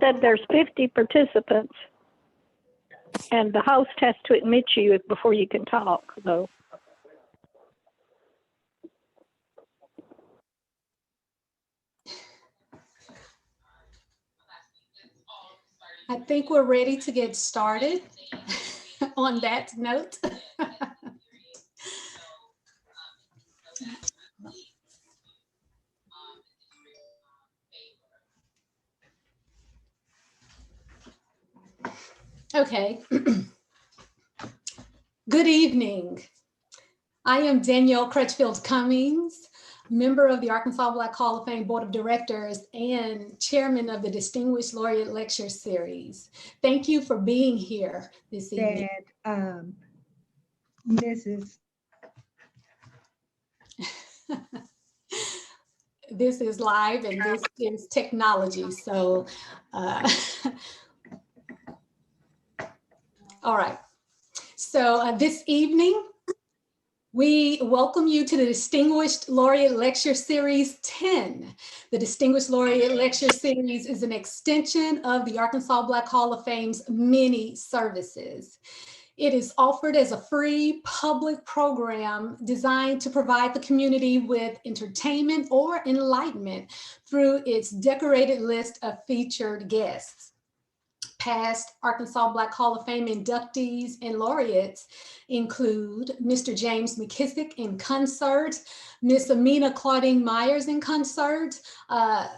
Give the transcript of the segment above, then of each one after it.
said there's 50 participants, and the host has to admit you before you can talk, though. I think we're ready to get started on that note. Okay. Good evening. I am Danielle Crutchfield Cummings, member of the Arkansas Black Hall of Fame Board of Directors and chairman of the Distinguished Laureate Lecture Series. Thank you for being here this evening. This is live and this is technology. So, all right. So this evening, we welcome you to the Distinguished Laureate Lecture Series 10. The Distinguished Laureate Lecture Series is an extension of the Arkansas Black Hall of Fame's many services. It is offered as a free public program designed to provide the community with entertainment or enlightenment through its decorated list of featured guests. Past Arkansas Black Hall of Fame inductees and laureates include Mr. James McKissick in concert, Miss Amina Claudine Myers in concert,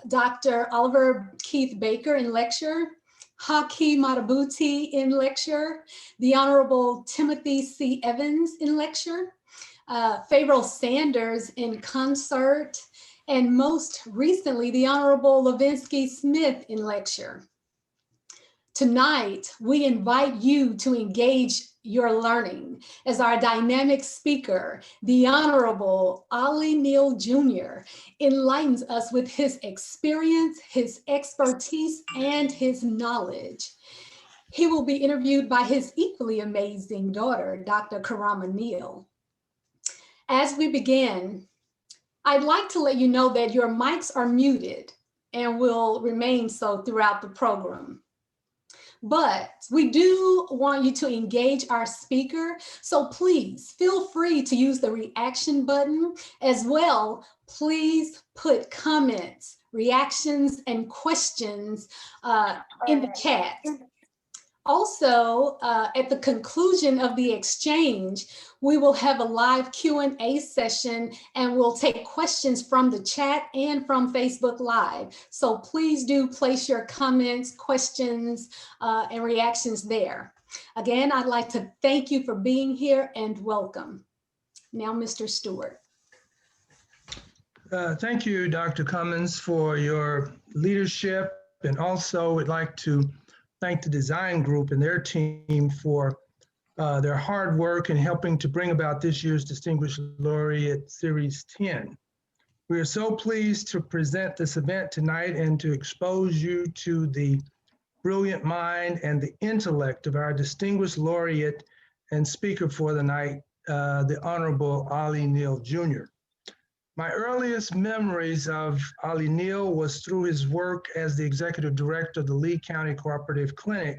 Dr. Oliver Keith Baker in lecture, Haki Matabuti in lecture, the Honorable Timothy C. Evans in lecture, Pharaoh Sanders in concert, and most recently, the Honorable Levinsky Smith in lecture. Tonight, we invite you to engage your learning as our dynamic speaker, the Honorable Olly Neal Jr., enlightens us with his experience, his expertise, and his knowledge. He will be interviewed by his equally amazing daughter, Dr. Karama Neal. As we begin, I'd like to let you know that your mics are muted and will remain so throughout the program. But we do want you to engage our speaker, so please feel free to use the reaction button as well. Please put comments, reactions, and questions in the chat. Also, at the conclusion of the exchange, we will have a live Q&A session and we'll take questions from the chat and from Facebook Live. So please do place your comments, questions, and reactions there. Again, I'd like to thank you for being here and welcome. Now, Mr. Stewart. Thank you, Dr. Cummins, for your leadership. And also would like to thank the design group and their team for their hard work in helping to bring about this year's Distinguished Laureate Series 10. We are so pleased to present this event tonight and to expose you to the brilliant mind and the intellect of our Distinguished Laureate and speaker for the night, the Honorable Olly Neal Jr. My earliest memories of Olly Neal was through his work as the executive director of the Lee County Cooperative Clinic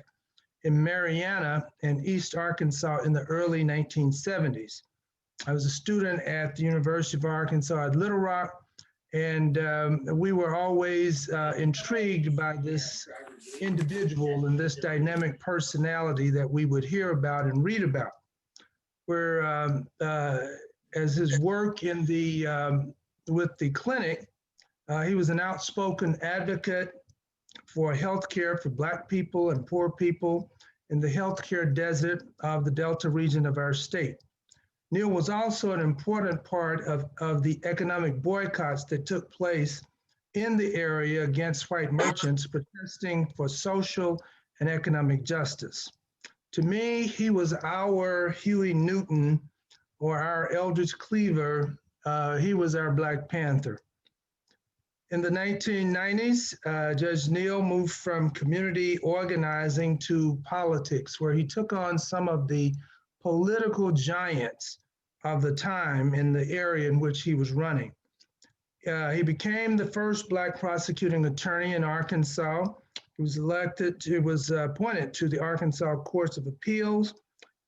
in Marianna in East Arkansas in the early 1970s. I was a student at the University of Arkansas at Little Rock, and we were always intrigued by this individual and this dynamic personality that we would hear about and read about. Where as his work in the with the clinic, he was an outspoken advocate for healthcare for Black people and poor people in the healthcare desert of the Delta region of our state. Neal was also an important part of the economic boycotts that took place in the area against white merchants protesting for social and economic justice. To me, he was our Huey Newton or our Eldridge Cleaver. He was our Black Panther. In the 1990s, Judge Neal moved from community organizing to politics, where he took on some of the political giants of the time in the area in which he was running. He became the first Black prosecuting attorney in Arkansas, He was appointed to the Arkansas Courts of Appeals.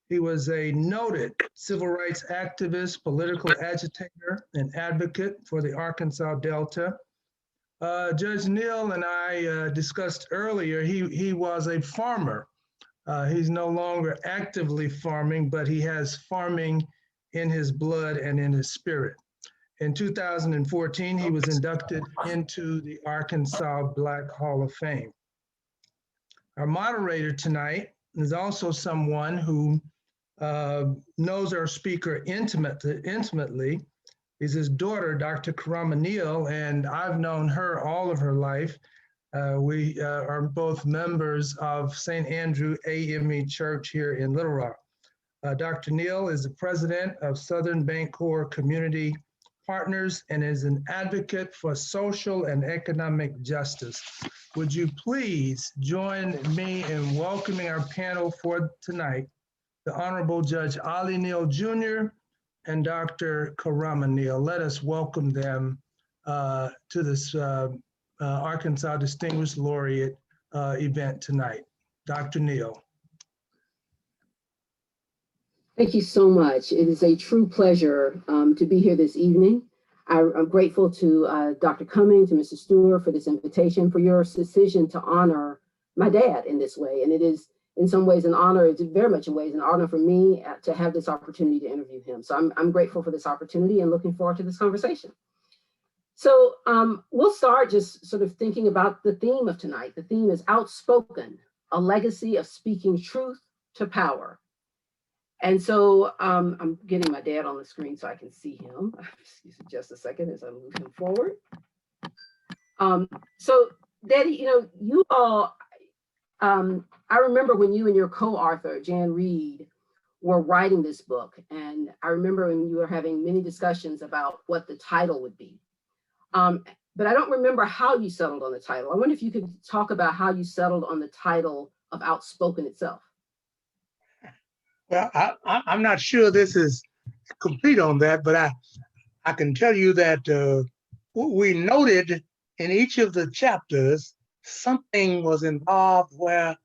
He was a noted civil rights activist, political agitator, and advocate for the Arkansas Delta. Judge Neal and I discussed earlier, he was a farmer. He's no longer actively farming, but he has farming in his blood and in his spirit. In 2014, he was inducted into the Arkansas Black Hall of Fame. Our moderator tonight is also someone who knows our speaker intimately. Is his daughter, Dr. Karama Neal, and I've known her all of her life. We are both members of St. Andrew AME Church here in Little Rock. Dr. Neal is the president of Southern Bancorp Community Partners and is an advocate for social and economic justice. Would you please join me in welcoming our panel for tonight, the Honorable Judge Olly Neal Jr. and Dr. Karama Neal. Let us welcome them to this Arkansas Distinguished Laureate event tonight. Dr. Neal. Thank you so much. It is a true pleasure to be here this evening. I'm grateful to Dr. Cumming, to Mr. Stewart for this invitation, for your decision to honor my dad in this way. And it is in some ways an honor, it's very much in ways an honor for me to have this opportunity to interview him. So I'm grateful for this opportunity and looking forward to this conversation. So we'll start just sort of thinking about the theme of tonight. The theme is Outspoken, a legacy of speaking truth to power. And so I'm getting my dad on the screen so I can see him. Excuse me just a second as I move him forward. So Daddy, you all, I remember when you and your co-author, Jan Reed, were writing this book. And I remember when you were having many discussions about what the title would be. But I don't remember how you settled on the title. I wonder if you could talk about how you settled on the title of Outspoken itself. Well, I'm not sure this is complete on that, but I can tell you that we noted in each of the chapters, something was involved where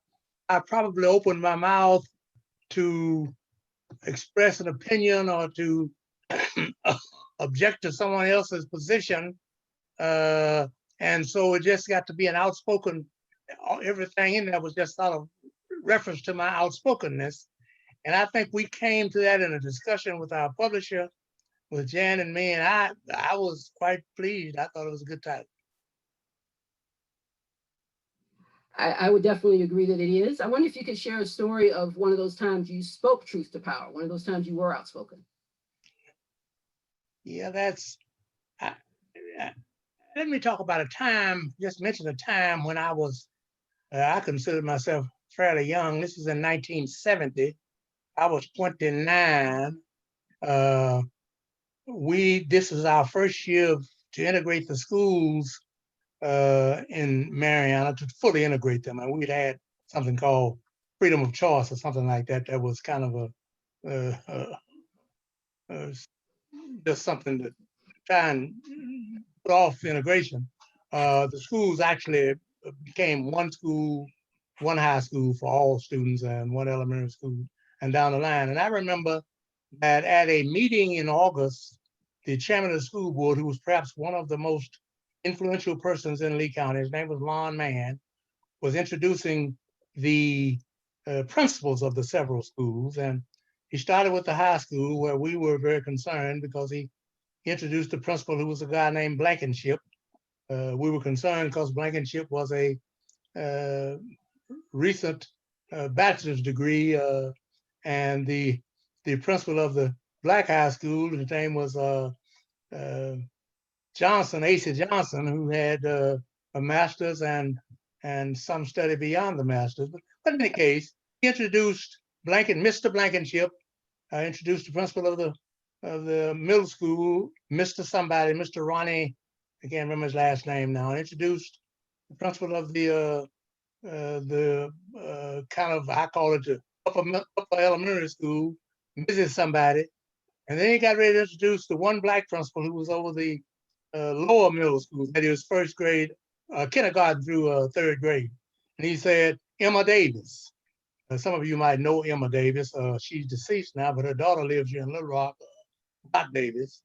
I probably opened my mouth to express an opinion or to object to someone else's position. And so it just got to be an outspoken, everything in there was just sort of reference to my outspokenness. And I think we came to that in a discussion with our publisher, with Jan and me, and I was quite pleased. I thought it was a good title. I would definitely agree that it is. I wonder if you could share a story of one of those times you spoke truth to power, one of those times you were outspoken. Yeah, let me talk about a time, just mention a time when I was, I considered myself fairly young. This was in 1970. I was 29. This is our first year to integrate the schools in Mariana, to fully integrate them. And we'd had something called freedom of choice or something like that. That was kind of just something to try and put off integration. The schools actually became one school, one high school for all students and one elementary school and down the line. And I remember that at a meeting in August, the chairman of the school board, who was perhaps one of the most influential persons in Lee County, his name was Lon Mann, was introducing the principals of the several schools. And he started with the high school, where we were very concerned because he introduced the principal, who was a guy named Blankenship. We were concerned because Blankenship was a recent bachelor's degree, and the principal of the black high school, his name was Johnson, A.C. Johnson, who had a master's and some study beyond the master's. But in any case, he introduced Mr. Blankenship, introduced the principal of the middle school, Mr. somebody, Mr. Ronnie, I can't remember his last name now, introduced the principal of the kind of, I call it the upper elementary school, Mrs. somebody. And then he got ready to introduce the one black principal who was over the lower middle school, that is first grade, kindergarten through third grade. And he said, Emma Davis. Some of you might know Emma Davis. She's deceased now, but her daughter lives here in Little Rock, Dot Davis,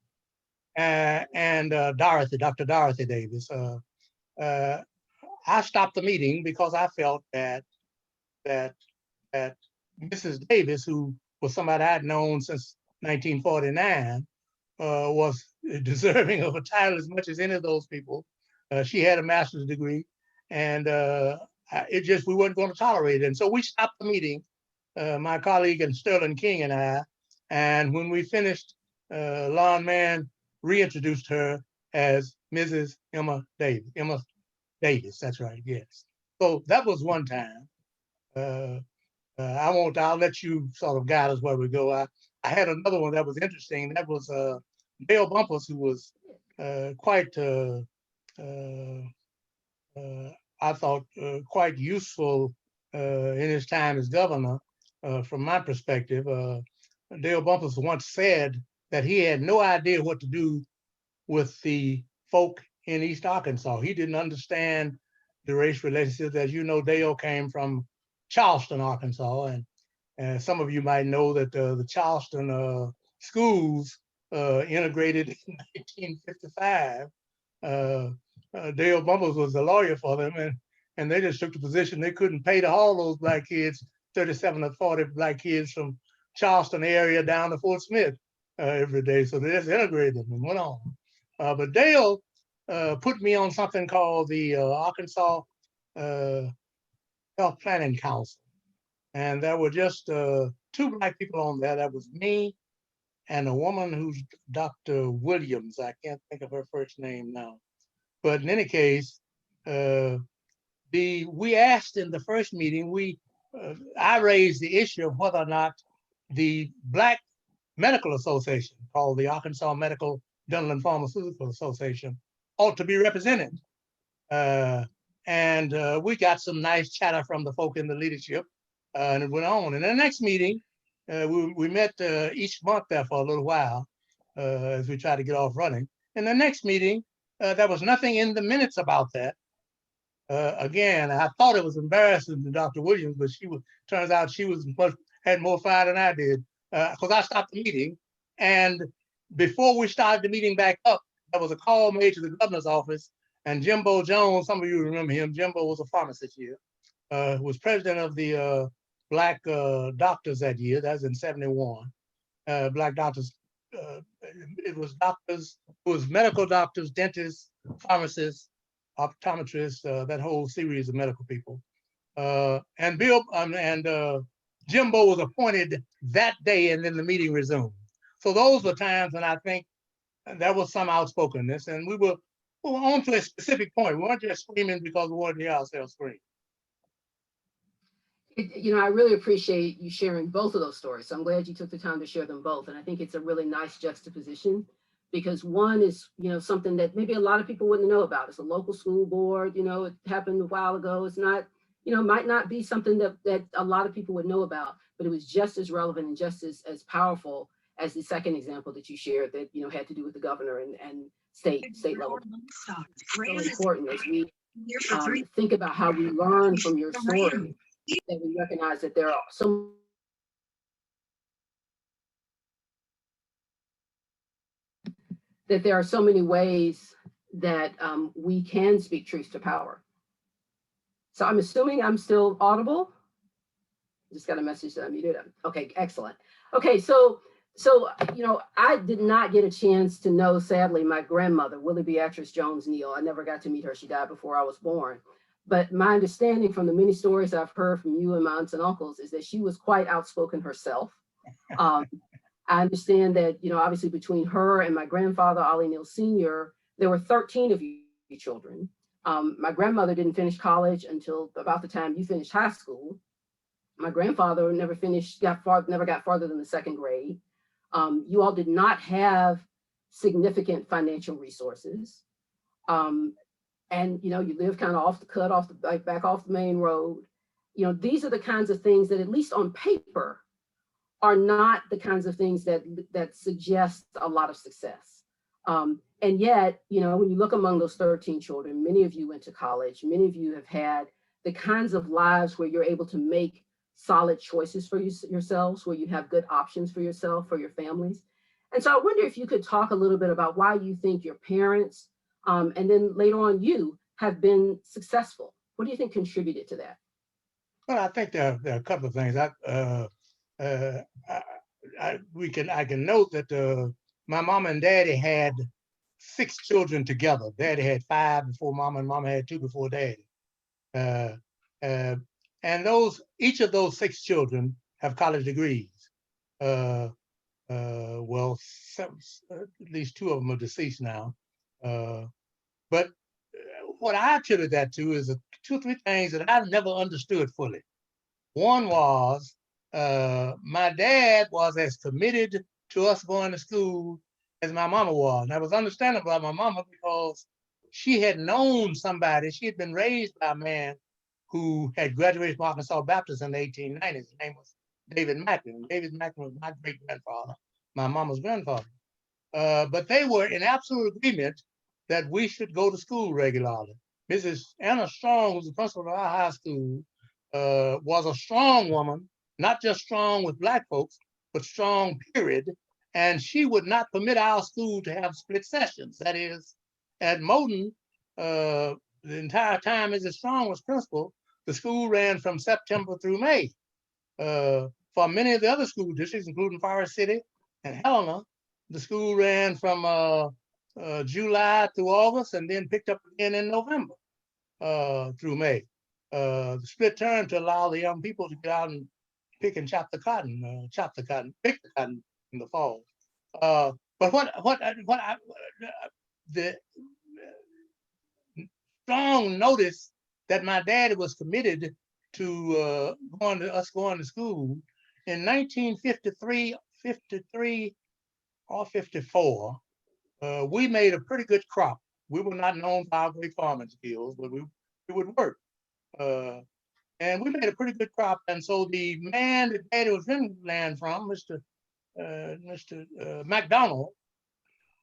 and Dorothy, Dr. Dorothy Davis. I stopped the meeting because I felt that Mrs. Davis, who was somebody I'd known since 1949, was deserving of a title as much as any of those people. She had a master's degree, and we weren't going to tolerate it. And so we stopped the meeting, my colleague and Sterling King and I. And when we finished, Lon Mann reintroduced her as Mrs. Emma Davis. Emma Davis, that's right, yes. So that was one time. I'll let you sort of guide us where we go. I had another one that was interesting. That was Dale Bumpers, who was quite, I thought, quite useful in his time as governor. From my perspective, Dale Bumpers once said that he had no idea what to do with the folk in East Arkansas. He didn't understand the race relationships. As you know, Dale came from Charleston, Arkansas, and some of you might know that the Charleston schools integrated in 1955. Dale Bumpers was the lawyer for them, and they just took the position they couldn't pay to haul those black kids, 37 or 40 black kids from Charleston area down to Fort Smith every day. So they just integrated them and went on. But Dale put me on something called the Arkansas Health Planning Council. And there were just 2 black people on there. That was me and a woman who's Dr. Williams. I can't think of her first name now. But in any case, we asked in the first meeting, I raised the issue of whether or not the Black Medical Association, called the Arkansas Medical, Dental, and Pharmaceutical Association, ought to be represented. And we got some nice chatter from the folk in the leadership, and it went on. And the next meeting, we met each month there for a little while as we tried to get off running. And the next meeting, there was nothing in the minutes about that. Again, I thought it was embarrassing to Dr. Williams, but turns out she had more fire than I did, because I stopped the meeting. And before we started the meeting back up, there was a call made to the governor's office, and Jimbo Jones, some of you remember him, Jimbo was a pharmacist here, was president of the Black doctors that year. That was in 71. Black doctors, it was doctors, it was medical doctors, dentists, pharmacists, optometrists, that whole series of medical people. And Jimbo was appointed that day, and then the meeting resumed. So those were times when I think there was some outspokenness, and we were on to a specific point. We weren't just screaming because we wanted to hear ourselves scream. I really appreciate you sharing both of those stories. So I'm glad you took the time to share them both. And I think it's a really nice juxtaposition, because one is, something that maybe a lot of people wouldn't know about. It's a local school board, it happened a while ago. It's not, might not be something that a lot of people would know about, but it was just as relevant and just as powerful as the second example that you shared that, had to do with the governor and state level. It's really important as we think about how we learn from your story, that we recognize that there are so many ways that we can speak truth to power. So I'm assuming I'm still audible. Just got a message that I muted. Okay, excellent. Okay, so I did not get a chance to know, sadly, my grandmother, Willie Beatrice Jones Neal. I never got to meet her. She died before I was born. But my understanding from the many stories I've heard from you and my aunts and uncles is that she was quite outspoken herself. I understand that, obviously between her and my grandfather, Olly Neal Sr., there were 13 of you children. My grandmother didn't finish college until about the time you finished high school. My grandfather never got farther than the second grade. You all did not have significant financial resources. And you live kind of off the back off the main road. These are the kinds of things that, at least on paper, are not the kinds of things that suggest a lot of success. And yet, when you look among those 13 children, many of you went to college, many of you have had the kinds of lives where you're able to make solid choices for yourselves, where you have good options for yourself, for your families. And so I wonder if you could talk a little bit about why you think your parents, and then later on you, have been successful. What do you think contributed to that? Well, I think there are a couple of things. I can note that my mom and daddy had 6 children together. Daddy had 5 before mama, and mama had 2 before daddy. Uh, uh, and each of those 6 children have college degrees. Well, at least 2 of them are deceased now. But what I attribute that to is 2 or 3 things that I've never understood fully. One was my dad was as committed to us going to school as my mama was. And that was understandable about my mama because she had known somebody. She had been raised by a man who had graduated from Arkansas Baptist in the 1890s. His name was David Macklin. David Macklin was my great-grandfather, my mama's grandfather. But they were in absolute agreement that we should go to school regularly. Mrs. Anna Strong, who's the principal of our high school, was a strong woman, not just strong with Black folks, but strong, period. And she would not permit our school to have split sessions. That is, at Moden, the entire time Mrs. Strong was principal, the school ran from September through May. For many of the other school districts, including Forest City and Helena, the school ran from July through August and then picked up again in November through May. The split term to allow the young people to get out and pick and pick the cotton in the fall. But the Strong noticed that my dad was committed to going to school in 1953, 53, or 54. We made a pretty good crop. We were not known for our great farming skills, but we would work. And we made a pretty good crop. And so the man that Daddy was renting land from, Mr. McDonald,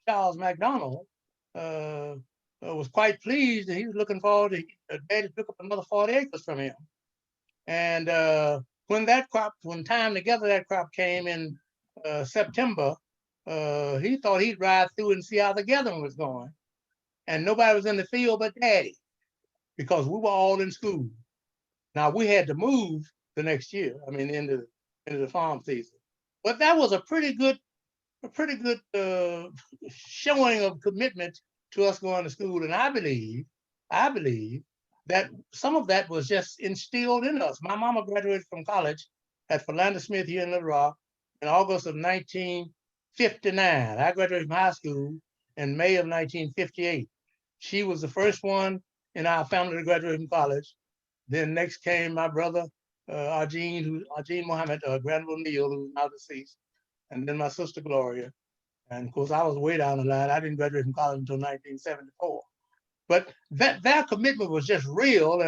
Charles McDonald, was quite pleased, and he was looking forward to Daddy took up another 40 acres from him. And when time to gather that crop came in September, he thought he'd ride through and see how the gathering was going. And nobody was in the field but Daddy, because we were all in school. Now we had to move the next year, into the farm season. But that was a pretty good showing of commitment to us going to school. And I believe that some of that was just instilled in us. My mama graduated from college at Philander Smith here in Little Rock in August of 1959. I graduated from high school in May of 1958. She was the first one in our family to graduate from college. Then next came my brother, Arjeen Mohammed, Granville Neal, who's now deceased. And then my sister, Gloria. And of course, I was way down the line. I didn't graduate from college until 1974. But their commitment was just real.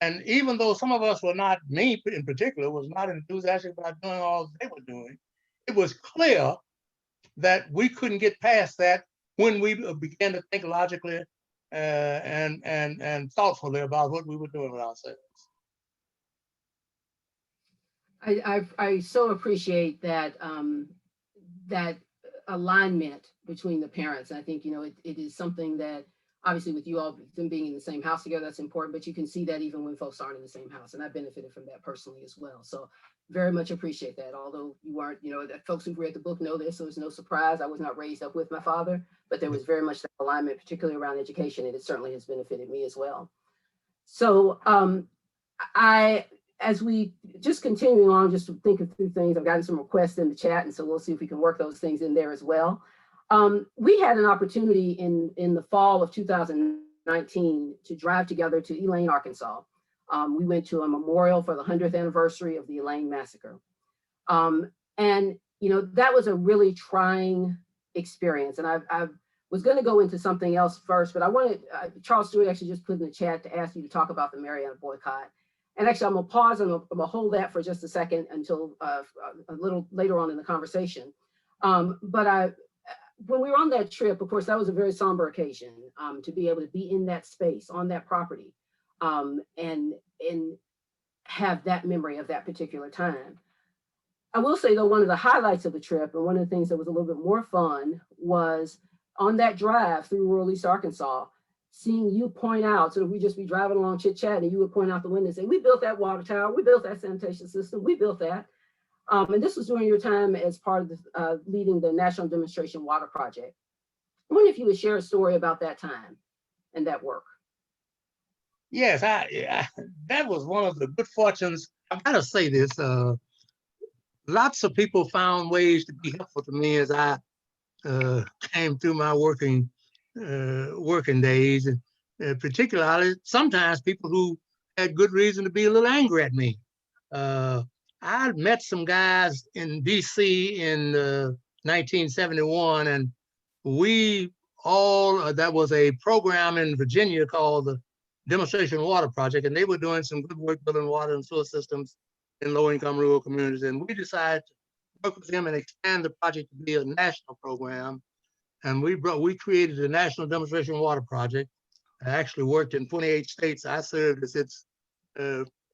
And even though some of us were not, me in particular, was not enthusiastic about doing all they were doing, it was clear that we couldn't get past that when we began to think logically and thoughtfully about what we were doing with ourselves. I so appreciate that that alignment between the parents. I think it is something that obviously with you all them being in the same house together, that's important, but you can see that even when folks aren't in the same house, and I benefited from that personally as well. So very much appreciate that. Although you aren't, that folks who've read the book know this, so it's no surprise. I was not raised up with my father, but there was very much that alignment, particularly around education, and it certainly has benefited me as well. So as we just continuing on, just thinking through things, I've gotten some requests in the chat, and so we'll see if we can work those things in there as well. We had an opportunity in the fall of 2019 to drive together to Elaine, Arkansas. We went to a memorial for the 100th anniversary of the Elaine massacre. And that was a really trying experience. And I was going to go into something else first, but I wanted, Charles Stewart actually just put in the chat to ask you to talk about the Mariana boycott. And actually, I'm going to pause and I'm going to hold that for just a second until a little later on in the conversation. But when we were on that trip, of course, that was a very somber occasion to be able to be in that space, on that property, and have that memory of that particular time. I will say though, one of the highlights of the trip and one of the things that was a little bit more fun was on that drive through rural East Arkansas, seeing you point out, so we just be driving along chit chat and you would point out the window and say, we built that water tower, we built that sanitation system, we built that. And this was during your time as part of the, leading the National Demonstration Water Project. I wonder if you would share a story about that time and that work. Yes, that was one of the good fortunes. I gotta say this, lots of people found ways to be helpful to me as I came through my working days, and particularly sometimes people who had good reason to be a little angry at me. I met some guys in DC in 1971, and we all, that was a program in Virginia called the Demonstration Water Project, and they were doing some good work building water and sewer systems in low-income rural communities. And we decided to work with them and expand the project to be a national program. And we created the National Demonstration Water Project. I actually worked in 28 states. I served as its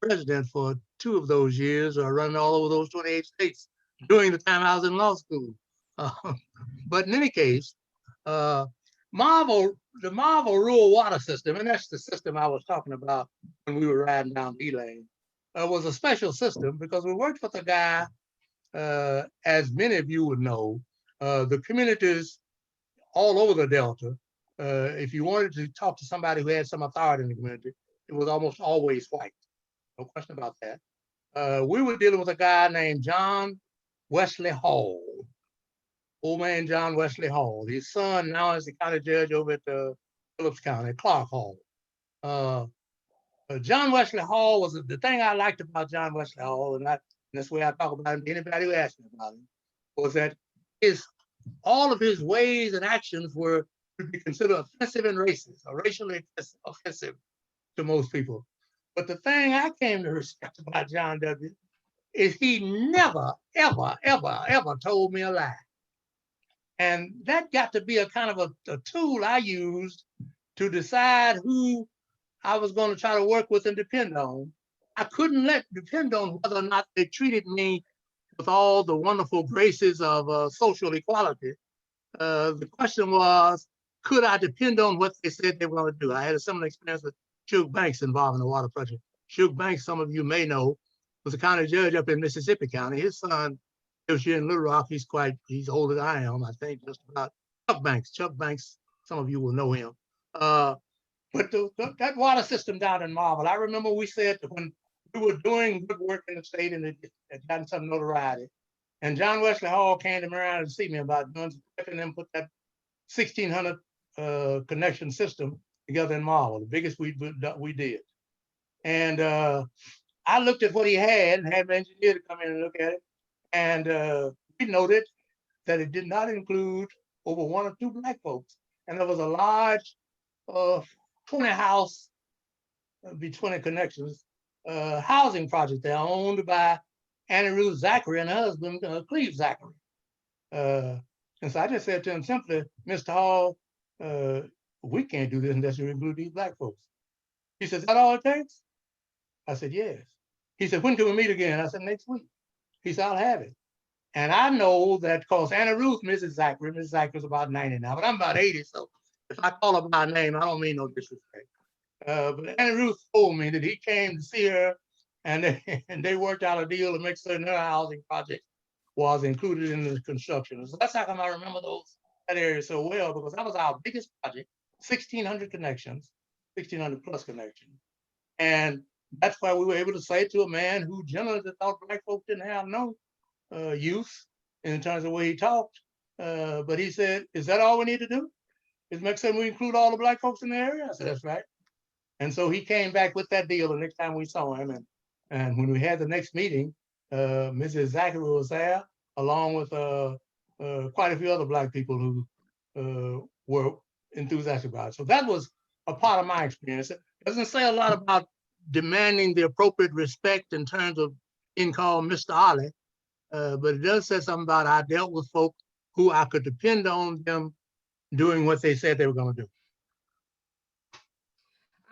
president for 2 of those years, running all over those 28 states during the time I was in law school. But in any case, the Marvel Rural Water System, and that's the system I was talking about when we were riding down D-Lane, was a special system because we worked with a guy, as many of you would know, the communities all over the Delta, if you wanted to talk to somebody who had some authority in the community, it was almost always white. No question about that. We were dealing with a guy named John Wesley Hall. Old man John Wesley Hall. His son now is the county judge over at Phillips County, Clark Hall. John Wesley Hall was the thing I liked about John Wesley Hall, and that's the way I talk about him to anybody who asked me about him, was that all of his ways and actions were to be considered offensive and racist, or racially offensive to most people. But the thing I came to respect about John W. is he never, ever, ever, ever told me a lie. And that got to be a kind of a tool I used to decide who I was going to try to work with and depend on. I couldn't depend on whether or not they treated me with all the wonderful graces of social equality. The question was, could I depend on what they said they were going to do? I had a similar experience with Shug Banks involving the water project. Shug Banks, some of you may know, was a county judge up in Mississippi County. His son lives here in Little Rock. He's older than I am, I think, just about. Chuck Banks, some of you will know him. But that water system down in Marble, I remember we said that when we were doing good work in the state and it had gotten some notoriety, and John Wesley Hall came to me around and see me about doing and then put that 1,600 connection system together in Marble, the biggest we did. And I looked at what he had and had an engineer to come in and look at it. And we noted that it did not include over 1 or 2 Black folks. And there was a large 20-house, be 20 connections, housing project there owned by Annie Ruth Zachary and her husband, Cleve Zachary. And so I just said to him simply, Mr. Hall, we can't do this unless you include these Black folks. He said, is that all it takes? I said, yes. He said, when can we meet again? I said, next week. He said, I'll have it. And I know that because Annie Ruth, Mrs. Zachary's about 90 now, but I'm about 80, so if I call her by name, I don't mean no disrespect. But Annie Ruth told me that he came to see her and they worked out a deal to make certain her housing project was included in the construction. So that's how come I remember that area so well, because that was our biggest project, 1,600 connections, 1,600 plus connections. And that's why we were able to say to a man who generally thought Black folks didn't have no use in terms of the way he talked. But he said, is that all we need to do? Is make certain we include all the Black folks in the area? I said, that's right. And so he came back with that deal the next time we saw him. And when we had the next meeting, Mrs. Zachary was there, along with quite a few other Black people who were enthusiastic about it. So that was a part of my experience. It doesn't say a lot about demanding the appropriate respect in terms of being called Mr. Olly, but it does say something about I dealt with folk who I could depend on them doing what they said they were going to do.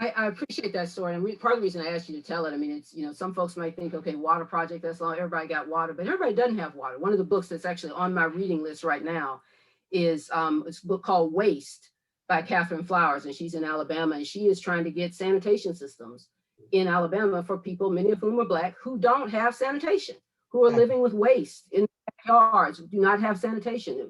I appreciate that story. And part of the reason I asked you to tell it, I mean, it's, some folks might think, okay, water project, that's all, everybody got water, but everybody doesn't have water. One of the books that's actually on my reading list right now is it's a book called Waste by Catherine Flowers, and she's in Alabama, and she is trying to get sanitation systems in Alabama for people, many of whom are Black, who don't have sanitation, who are living with waste in yards, do not have sanitation.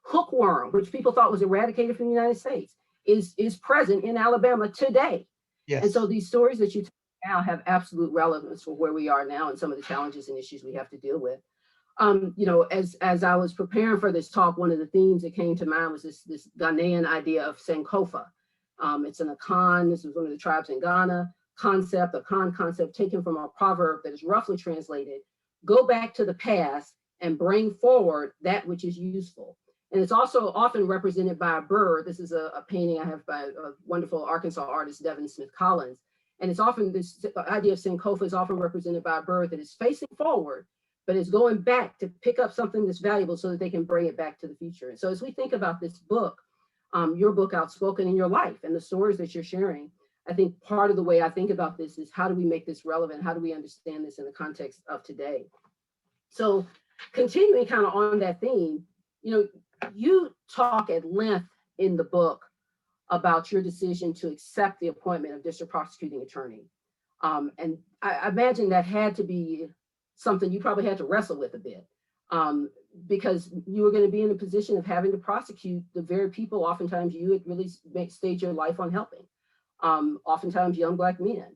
Hookworm, which people thought was eradicated from the United States, is present in Alabama today. Yes. And so these stories that you tell now have absolute relevance for where we are now and some of the challenges and issues we have to deal with. As I was preparing for this talk, one of the themes that came to mind was this Ghanaian idea of Sankofa. It's an Akan, this is one of the tribes in Ghana, Akan concept taken from a proverb that is roughly translated, go back to the past and bring forward that which is useful. And it's also often represented by a bird. This is a painting I have by a wonderful Arkansas artist, Devin Smith Collins. And it's often, this idea of Sankofa is often represented by a bird that is facing forward, but is going back to pick up something that's valuable so that they can bring it back to the future. And so as we think about this book, your book, Outspoken, in your life and the stories that you're sharing, I think part of the way I think about this is how do we make this relevant? How do we understand this in the context of today? So continuing kind of on that theme, you talk at length in the book about your decision to accept the appointment of district prosecuting attorney. And I imagine that had to be something you probably had to wrestle with a bit, because you were going to be in a position of having to prosecute the very people oftentimes you had really staged your life on helping, oftentimes young Black men.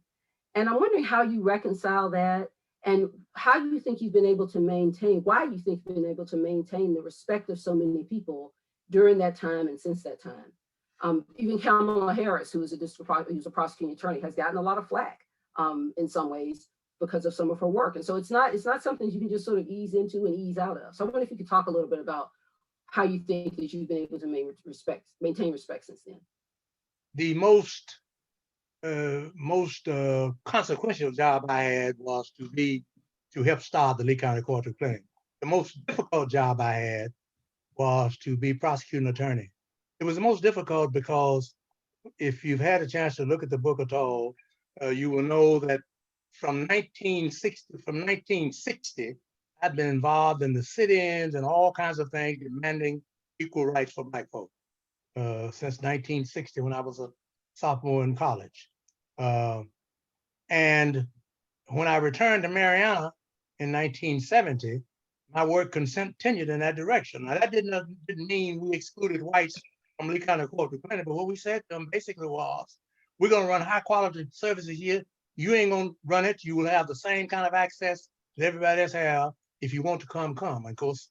And I'm wondering how you reconcile that and how you think you've been able to maintain, why you think you've been able to maintain the respect of so many people during that time and since that time. Even Kamala Harris, who is a prosecuting attorney, has gotten a lot of flack in some ways because of some of her work. And so it's not something you can just sort of ease into and ease out of. So I wonder if you could talk a little bit about how you think that you've been able to maintain respect since then. The most consequential job I had was to help start the Lee County Court of Claims. The most difficult job I had was to be prosecuting attorney. It was the most difficult because if you've had a chance to look at the book at all, you will know that from 1960, I've been involved in the sit-ins and all kinds of things demanding equal rights for Black folks since 1960 when I was a sophomore in college. And when I returned to Mariana in 1970, my work continued in that direction. Now, that didn't mean we excluded whites from Lee County Court of Claims, but what we said to them basically was, we're going to run high quality services here. You ain't going to run it. You will have the same kind of access that everybody else have. If you want to come. And of course,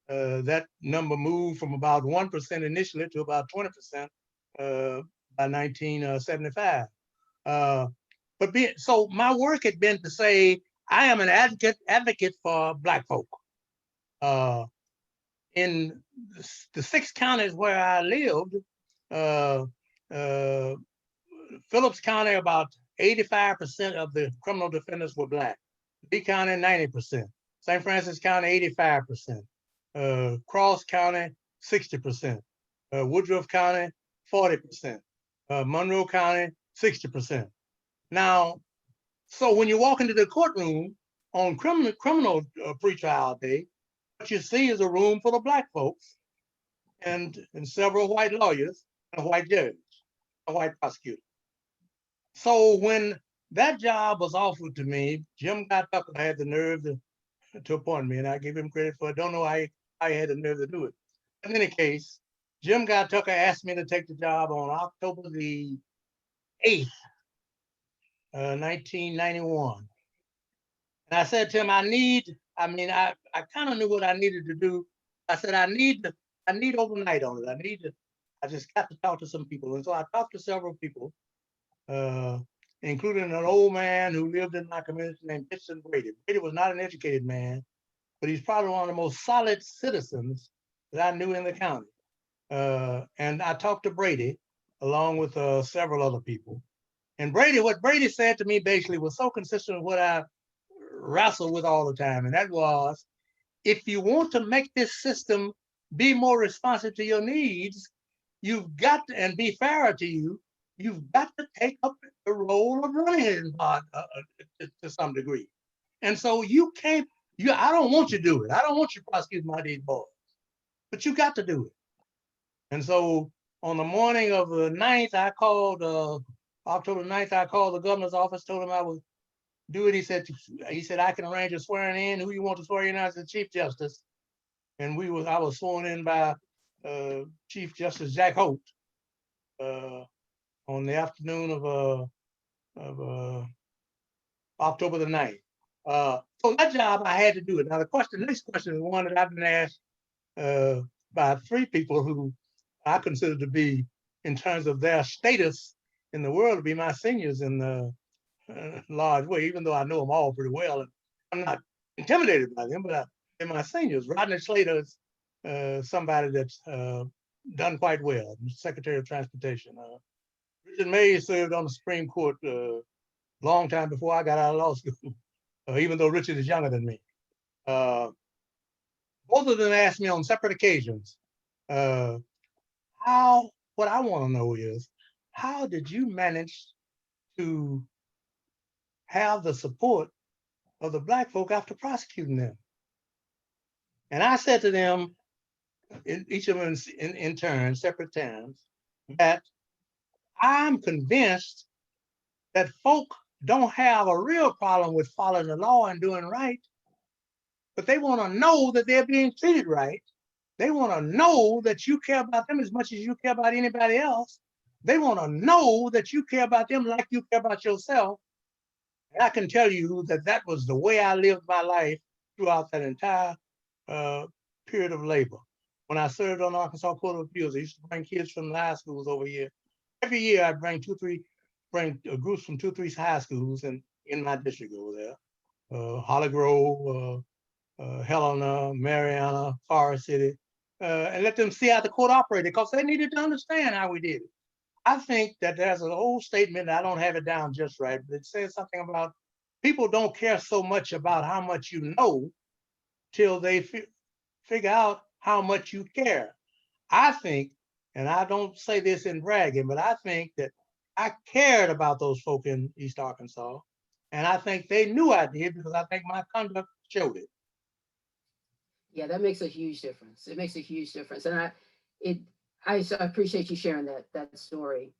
that number moved from about 1% initially to about 20% by 1975. So my work had been to say, I am an advocate for Black folk. In the 6 counties where I lived, Phillips County, about 85% of the criminal defendants were Black. Lee County, 90%. St. Francis County, 85%. Cross County, 60%. Woodruff County, 40%. Monroe County, 60%. Now, so when you walk into the courtroom on criminal pretrial day, what you see is a room full of Black folks and several white lawyers and a white judge, a white prosecutor. So when that job was offered to me, Jim Tucker had the nerve to appoint me, and I give him credit for it. I don't know how he had the nerve to do it. In any case, Jim Tucker asked me to take the job on October the 8th, 1991. And I said to him, I kind of knew what I needed to do. I said, I need overnight on it. I just got to talk to some people. And so I talked to several people, including an old man who lived in my community named Vincent Brady. Brady was not an educated man, but he's probably one of the most solid citizens that I knew in the county. And I talked to Brady along with several other people. And what Brady said to me basically was so consistent with what I wrestle with all the time. And that was, if you want to make this system be more responsive to your needs, you've got to, and be fairer to you, you've got to take up the role of running to some degree. And so you can't, I don't want you to do it. I don't want you to prosecute my these boys, but you got to do it. And so on the morning of the 9th, I called, October 9th, I called the governor's office, told him I would do it. He said, I can arrange a swearing in. Who you want to swear in as the Chief Justice? And I was sworn in by Chief Justice Jack Holt on the afternoon of October the 9th. So that job, I had to do it. Now the next question is one that I've been asked by 3 people who I consider to be, in terms of their status in the world, to be my seniors in the large way, even though I know them all pretty well. And I'm not intimidated by them, but they're my seniors. Rodney Slater is somebody that's done quite well, Secretary of Transportation. Richard Mays served on the Supreme Court long time before I got out of law school, even though Richard is younger than me. Both of them asked me on separate occasions, what I want to know is, how did you manage to have the support of the Black folk after prosecuting them? And I said to them, each of them in turn, separate times, that I'm convinced that folk don't have a real problem with following the law and doing right, but they want to know that they're being treated right. They want to know that you care about them as much as you care about anybody else. They want to know that you care about them like you care about yourself. And I can tell you that that was the way I lived my life throughout that entire period of labor. When I served on the Arkansas Court of Appeals, I used to bring kids from the high schools over here. Every year I'd bring groups from 2, 3 high schools in my district over there. Holly Grove, Helena, Mariana, Forest City, and let them see how the court operated, because they needed to understand how we did it. I think that there's an old statement, I don't have it down just right, but it says something about people don't care so much about how much you know till they figure out how much you care. I think, and I don't say this in bragging, but I think that I cared about those folk in East Arkansas, and I think they knew I did, because I think my conduct showed it. Yeah, that makes a huge difference. It makes a huge difference. And I appreciate you sharing that story.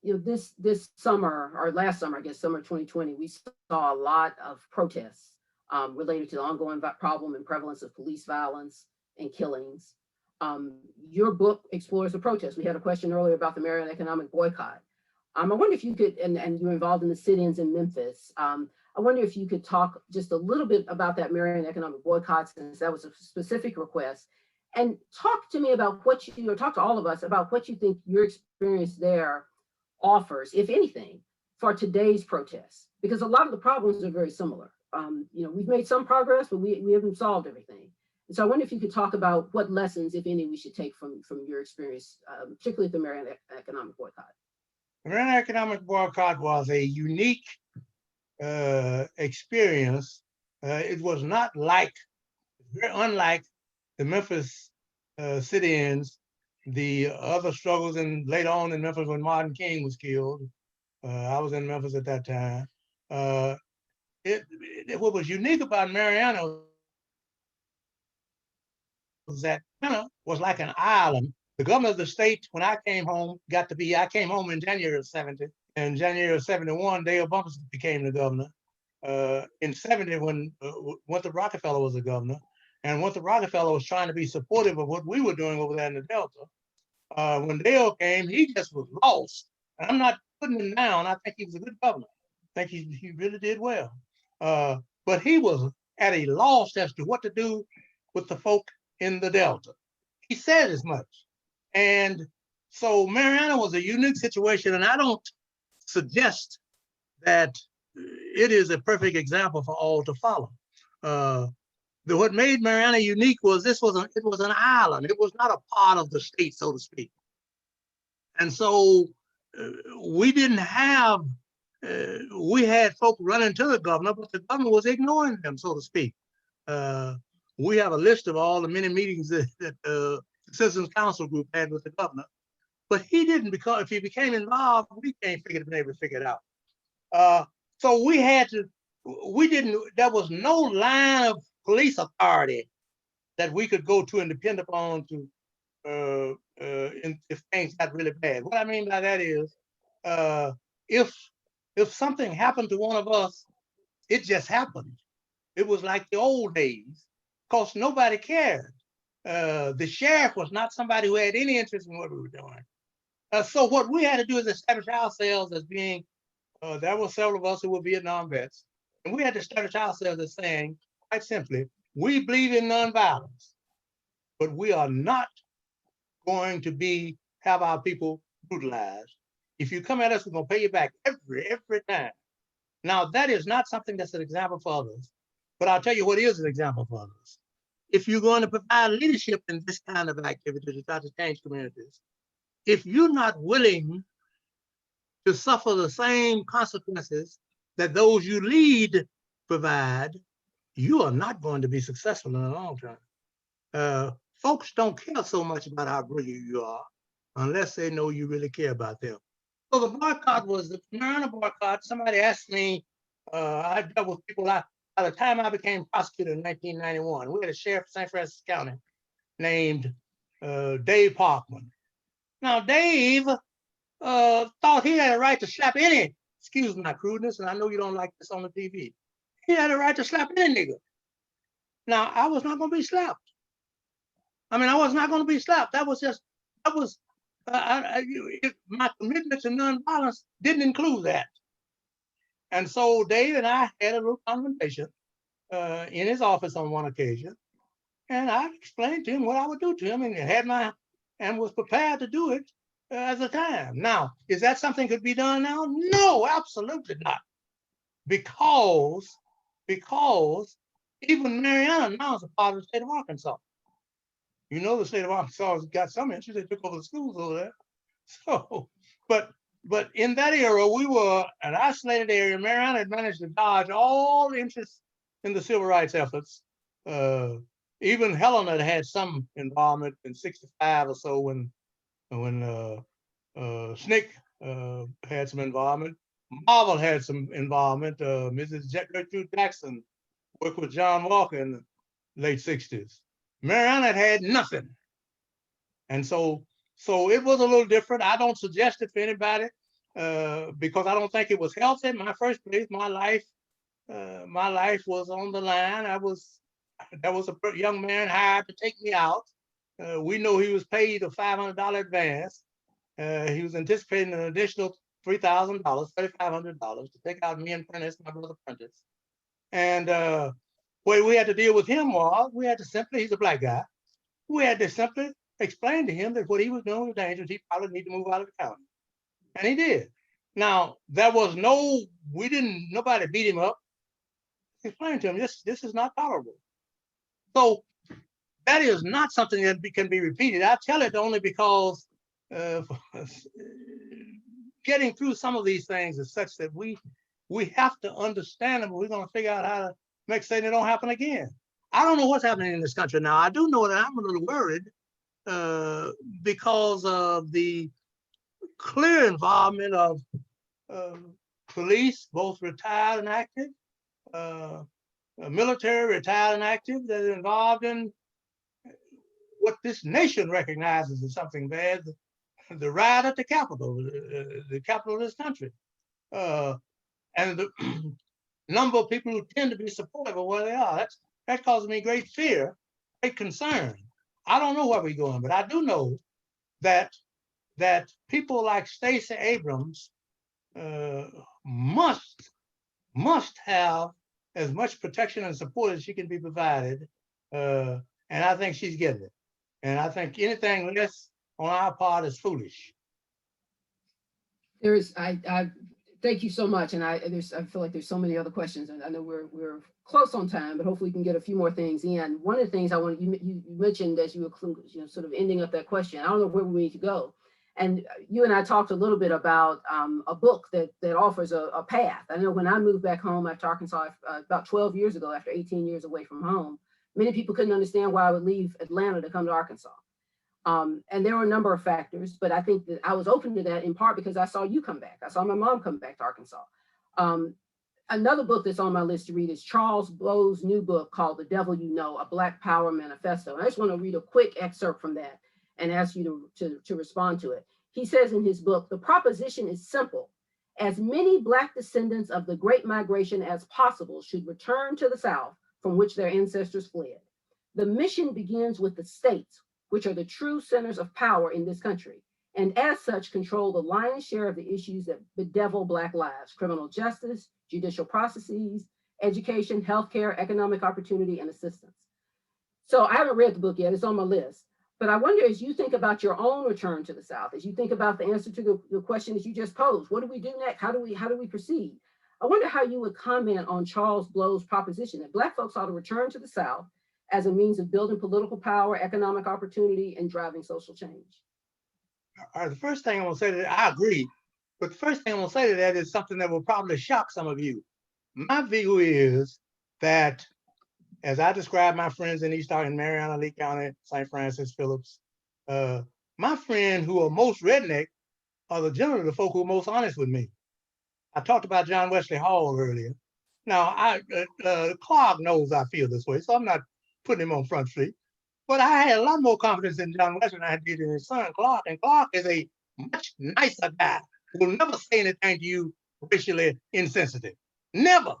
This summer, or last summer, I guess, summer 2020, we saw a lot of protests related to the ongoing problem and prevalence of police violence and killings. Your book explores the protests. We had a question earlier about the Marion economic boycott. I wonder if you could, and you're involved in the sit-ins in Memphis. I wonder if you could talk just a little bit about that Marion economic boycott, since that was a specific request, and talk to me about talk to all of us about what you think your experience there offers, if anything, for today's protests, because a lot of the problems are very similar. We've made some progress, but we haven't solved everything. And so I wonder if you could talk about what lessons, if any, we should take from your experience, particularly at the Marion economic boycott. The Marion economic boycott was a unique experience. It was not very unlike the Memphis sit-ins, the other struggles later on in Memphis when Martin King was killed. I was in Memphis at that time. What was unique about Mariana was that Mariana was like an island. The governor of the state, when I came home, I came home in January of 70. In January of 71, Dale Bumpus became the governor. In 70, when Winthrop Rockefeller was the governor, and Winthrop Rockefeller was trying to be supportive of what we were doing over there in the Delta. When Dale came, he just was lost. And I'm not putting him down. I think he was a good governor. I think he really did well. But he was at a loss as to what to do with the folk in the Delta. He said as much. And so Mariana was a unique situation, and I don't suggest that it is a perfect example for all to follow. What made Mariana unique was it was an island. It was not a part of the state, so to speak. And so we had folk running to the governor, but the governor was ignoring them, so to speak. We have a list of all the many meetings that the Citizens Council group had with the governor. but he didn't, because if he became involved, we can't been able to figure it out. So we had to, there was no line of police authority that we could go to and depend upon to, if things got really bad. What I mean by that is, if something happened to one of us, it just happened. It was like the old days, because nobody cared. The sheriff was not somebody who had any interest in what we were doing. So what we had to do is establish ourselves as being, there were several of us who were Vietnam vets, and we had to establish ourselves as saying, quite simply, we believe in nonviolence, but we are not going to have our people brutalized. If you come at us, we're going to pay you back every time. Now, that is not something that's an example for others, but I'll tell you what is an example for others. If you're going to provide leadership in this kind of activity to try to change communities, if you're not willing to suffer the same consequences that those you lead provide, you are not going to be successful in the long term. Folks don't care so much about how brilliant you are unless they know you really care about them. So the boycott was the Mariana boycott. Somebody asked me, I dealt with people, by the time I became prosecutor in 1991, we had a sheriff of St. Francis County named Dave Parkman. Now, Dave thought he had a right to slap any, excuse my crudeness, and I know you don't like this on the TV. He had a right to slap any nigga. Now, I was not going to be slapped. I mean, I was not going to be slapped. My commitment to nonviolence didn't include that. And so Dave and I had a little confrontation in his office on one occasion. And I explained to him what I would do to him and was prepared to do it at the time. Now, is that something that could be done now? No, absolutely not. Because even Mariana now is a part of the state of Arkansas. You know, the state of Arkansas has got some interest. They took over the schools over there. So, but in that era, we were an isolated area. Mariana had managed to dodge all interest in the civil rights efforts. Even Helena had some involvement in '65 or so when SNCC had some involvement. Marvel had some involvement. Mrs. Gertrude Jackson worked with John Walker in the late '60s. Mariana had nothing. And so it was a little different. I don't suggest it for anybody because I don't think it was healthy. My first place, my life was on the line. There was a young man hired to take me out. We know he was paid a $500 advance. He was anticipating an additional $3,000, $3,500 to take out me and Prentice, my brother Prentice. And what we had to deal with him was, he's a black guy. We had to simply explain to him that what he was doing was dangerous. He probably need to move out of the county. And he did. Now, there was nobody beat him up. Explain to him, this is not tolerable. So that is not something that can be repeated. I tell it only because getting through some of these things is such that we have to understand them. We're going to figure out how to make sure they don't happen again. I don't know what's happening in this country now. I do know that I'm a little worried because of the clear involvement of police, both retired and active, military, retired and active, that are involved in what this nation recognizes as something bad, the riot at the Capitol, the capital of this country. And the number of people who tend to be supportive of where they are. That causes me great fear, great concern. I don't know where we're going, but I do know that people like Stacey Abrams must have as much protection and support as she can be provided. And I think she's getting it. And I think anything less on our part is foolish. I thank you so much. And I feel like there's so many other questions, and I know we're close on time, but hopefully we can get a few more things in. One of the things you mentioned as you were sort of ending up that question, I don't know where we need to go. And you and I talked a little bit about a book that offers a path. I know when I moved back home after Arkansas, about 12 years ago, after 18 years away from home, many people couldn't understand why I would leave Atlanta to come to Arkansas. And there were a number of factors, but I think that I was open to that in part because I saw you come back. I saw my mom come back to Arkansas. Another book that's on my list to read is Charles Blow's new book called The Devil You Know, A Black Power Manifesto. And I just want to read a quick excerpt from that and ask you to respond to it. He says in his book, the proposition is simple. As many Black descendants of the Great Migration as possible should return to the South from which their ancestors fled. The mission begins with the states, which are the true centers of power in this country, and as such control the lion's share of the issues that bedevil Black lives: criminal justice, judicial processes, education, healthcare, economic opportunity, and assistance. So I haven't read the book yet, it's on my list. But I wonder, as you think about your own return to the South, as you think about the answer to the question that you just posed, what do we do next? How do we proceed? I wonder how you would comment on Charles Blow's proposition that Black folks ought to return to the South as a means of building political power, economic opportunity, and driving social change. All right, the first thing I'm gonna say to that, I agree, but the first thing I'm gonna say to that is something that will probably shock some of you. My view is that, as I describe my friends in East Arkansas, Mariana, Lee County, St. Francis, Phillips, my friends who are most redneck are generally the folk who are most honest with me. I talked about John Wesley Hall earlier. Now, Clark knows I feel this way, so I'm not putting him on Front Street. But I had a lot more confidence in John Wesley than I did in his son, Clark. And Clark is a much nicer guy who will never say anything to you racially insensitive. Never.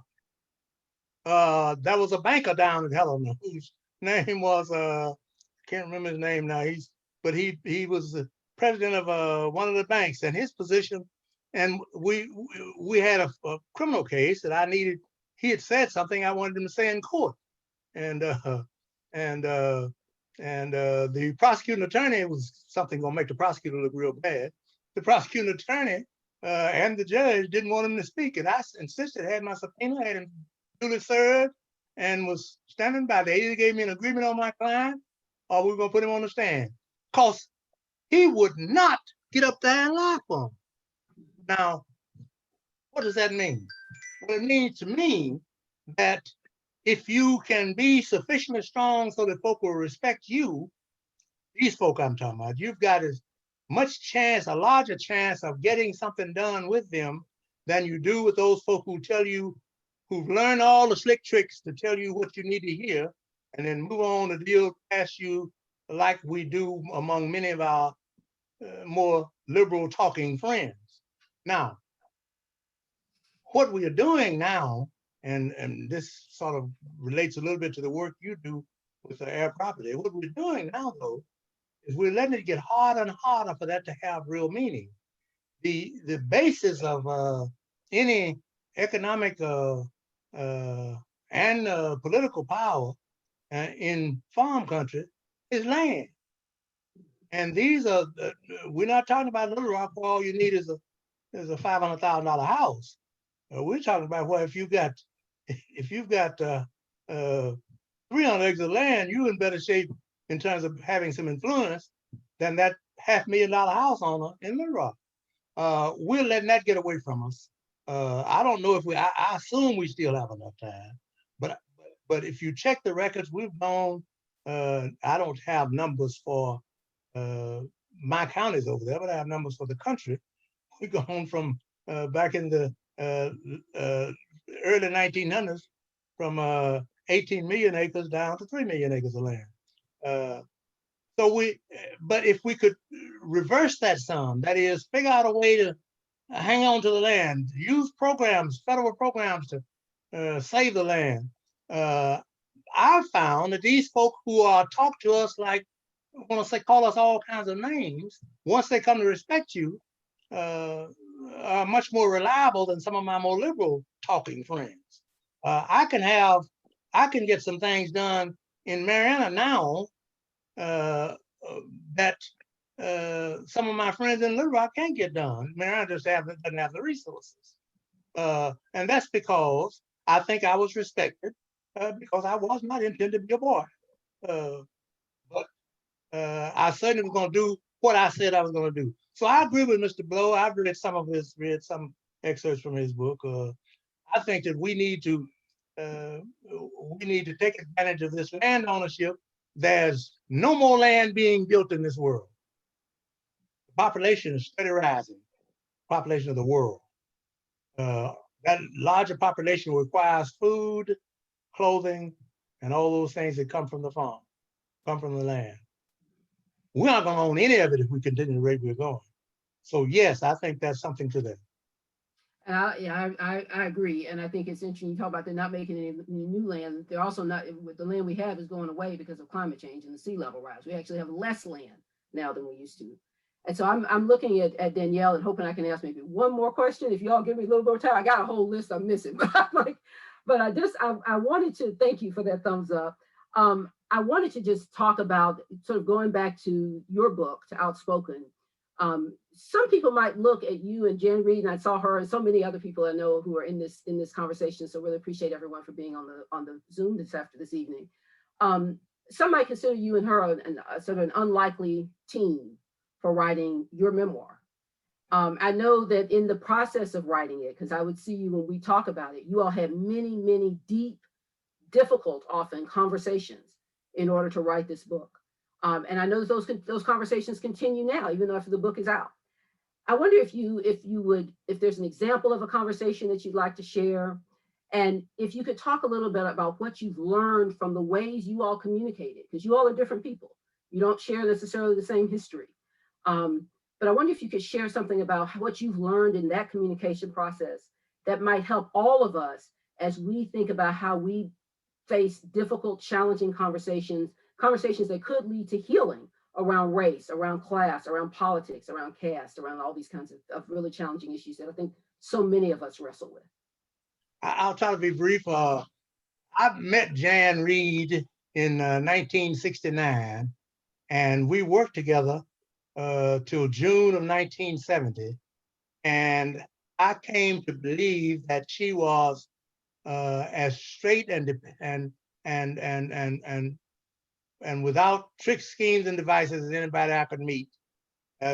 There was a banker down in Helena whose name was, can't remember his name now. He was the president of one of the banks, and his position, and we had a criminal case that I needed. He had said something I wanted him to say in court, and the prosecuting attorney was something gonna make the prosecutor look real bad. The prosecuting attorney and the judge didn't want him to speak, and I insisted, had my subpoena, had him duly served, and was standing by. They either gave me an agreement on my client, or we were gonna put him on the stand, cause he would not get up there and lie for him. Now, what does that mean? Well, it means to me that if you can be sufficiently strong so that folk will respect you, these folk I'm talking about, you've got as much chance, a larger chance of getting something done with them than you do with those folk who tell you, who've learned all the slick tricks to tell you what you need to hear, and then move on to deal past you like we do among many of our more liberal talking friends. Now, what we are doing now, and this sort of relates a little bit to the work you do with the air property. What we're doing now, though, is we're letting it get harder and harder for that to have real meaning. The basis of any economic and political power in farm country is land. And these are, we're not talking about Little Rock where all you need is a $500,000 house. We're talking about where if you've got 300 acres of land, you're in better shape in terms of having some influence than that $500,000 house owner in Little Rock. We're letting that get away from us. I don't know if I assume we still have enough time, but if you check the records, we've gone, I don't have numbers for my counties over there, but I have numbers for the country. We've gone from back in the early 1900s from 18 million acres down to 3 million acres of land. But if we could reverse that sum, that is, figure out a way to hang on to the land, use programs, federal programs to save the land. I've found that these folk who talk to us like, I want to say, call us all kinds of names, once they come to respect you, are much more reliable than some of my more liberal talking friends. I can get some things done in Mariana now that some of my friends in Little Rock can't get done. Mariana just doesn't have the resources. And that's because I think I was respected because I was not intended to be a boy. But I certainly was going to do what I said I was going to do. So I agree with Mr. Blow. I've read some excerpts from his book. I think that we need to take advantage of this land ownership there's no more land being built in this world. The population is steady rising, population of the world. That larger population requires food, clothing, and all those things that come from the farm, come from the land. We're not going to own any of it if we continue the rate we're going. So yes, I think that's something to that. Yeah, I agree. And I think it's interesting. You talk about they're not making any new land. They're also not, with the land we have is going away because of climate change and the sea level rise. We actually have less land now than we used to. And so I'm looking at Danielle and hoping I can ask maybe one more question. If y'all give me a little more time, I got a whole list I'm missing. But I wanted to thank you for that thumbs up. I wanted to just talk about sort of going back to your book, to Outspoken. Some people might look at you and Jan Reed, and I saw her and so many other people I know who are in this conversation. So really appreciate everyone for being on the Zoom this evening. Some might consider you and her sort of an unlikely team for writing your memoir. I know that in the process of writing it, because I would see you when we talk about it, you all had many, many deep, difficult, often conversations in order to write this book. And I know those conversations continue now, even after the book is out. I wonder if there's an example of a conversation that you'd like to share, and if you could talk a little bit about what you've learned from the ways you all communicated, because you all are different people. You don't share necessarily the same history. But I wonder if you could share something about what you've learned in that communication process that might help all of us as we think about how we face difficult, challenging conversations that could lead to healing around race, around class, around politics, around caste, around all these kinds of really challenging issues that I think so many of us wrestle with. I'll try to be brief. I met Jan Reed in 1969, and we worked together till June of 1970. And I came to believe that she was as straight and without tricks, schemes, and devices as anybody I could meet.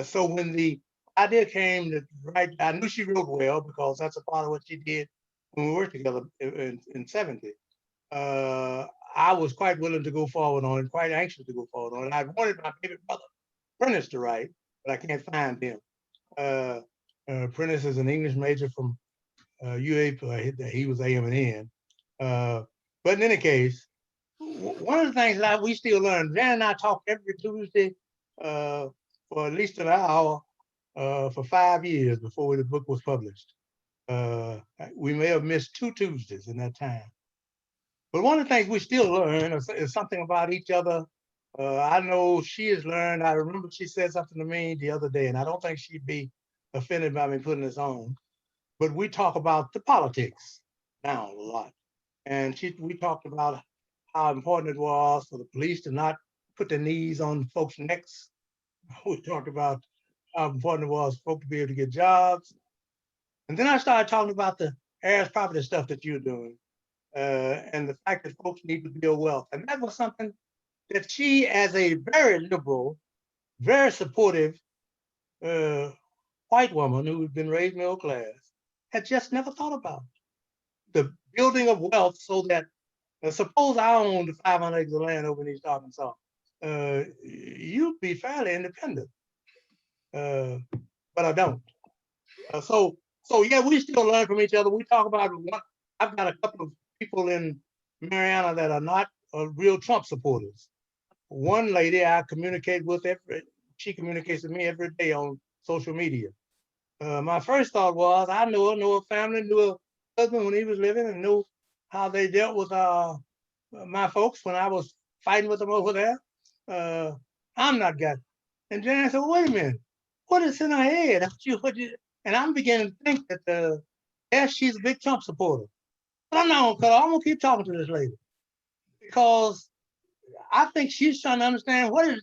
So when the idea came to write, I knew she wrote well because that's a part of what she did when we worked together in 70. I was quite willing to go forward on it, quite anxious to go forward on it. I wanted my baby brother, Prentice, to write, but I can't find him. Prentice is an English major from UA, he was AM&N. But in any case, one of the things that we still learn, Jan and I talked every Tuesday for at least an hour for 5 years before the book was published. We may have missed 2 Tuesdays in that time. But one of the things we still learn is something about each other. I know she has learned. I remember she said something to me the other day, and I don't think she'd be offended by me putting this on. But we talk about the politics now a lot. And we talked about how important it was for the police to not put their knees on folks' necks. We talked about how important it was for folks to be able to get jobs. And then I started talking about the heirs property stuff that you're doing and the fact that folks need to build wealth. And that was something that she, as a very liberal, very supportive white woman who had been raised middle class, had just never thought about. The building of wealth so that, suppose I owned 500 acres of land over in East Arkansas, you'd be fairly independent, but I don't. So yeah, we still learn from each other. We talk about I've got a couple of people in Mariana that are not real Trump supporters. One lady I communicate with she communicates with me every day on social media. My first thought was, I knew her family, knew her husband when he was living, and knew how they dealt with my folks when I was fighting with them over there. I'm not got. And Jan said, well, wait a minute, what is in her head? And I'm beginning to think that, yes, she's a big Trump supporter. But I'm not gonna cut her. I'm gonna keep talking to this lady because I think she's trying to understand where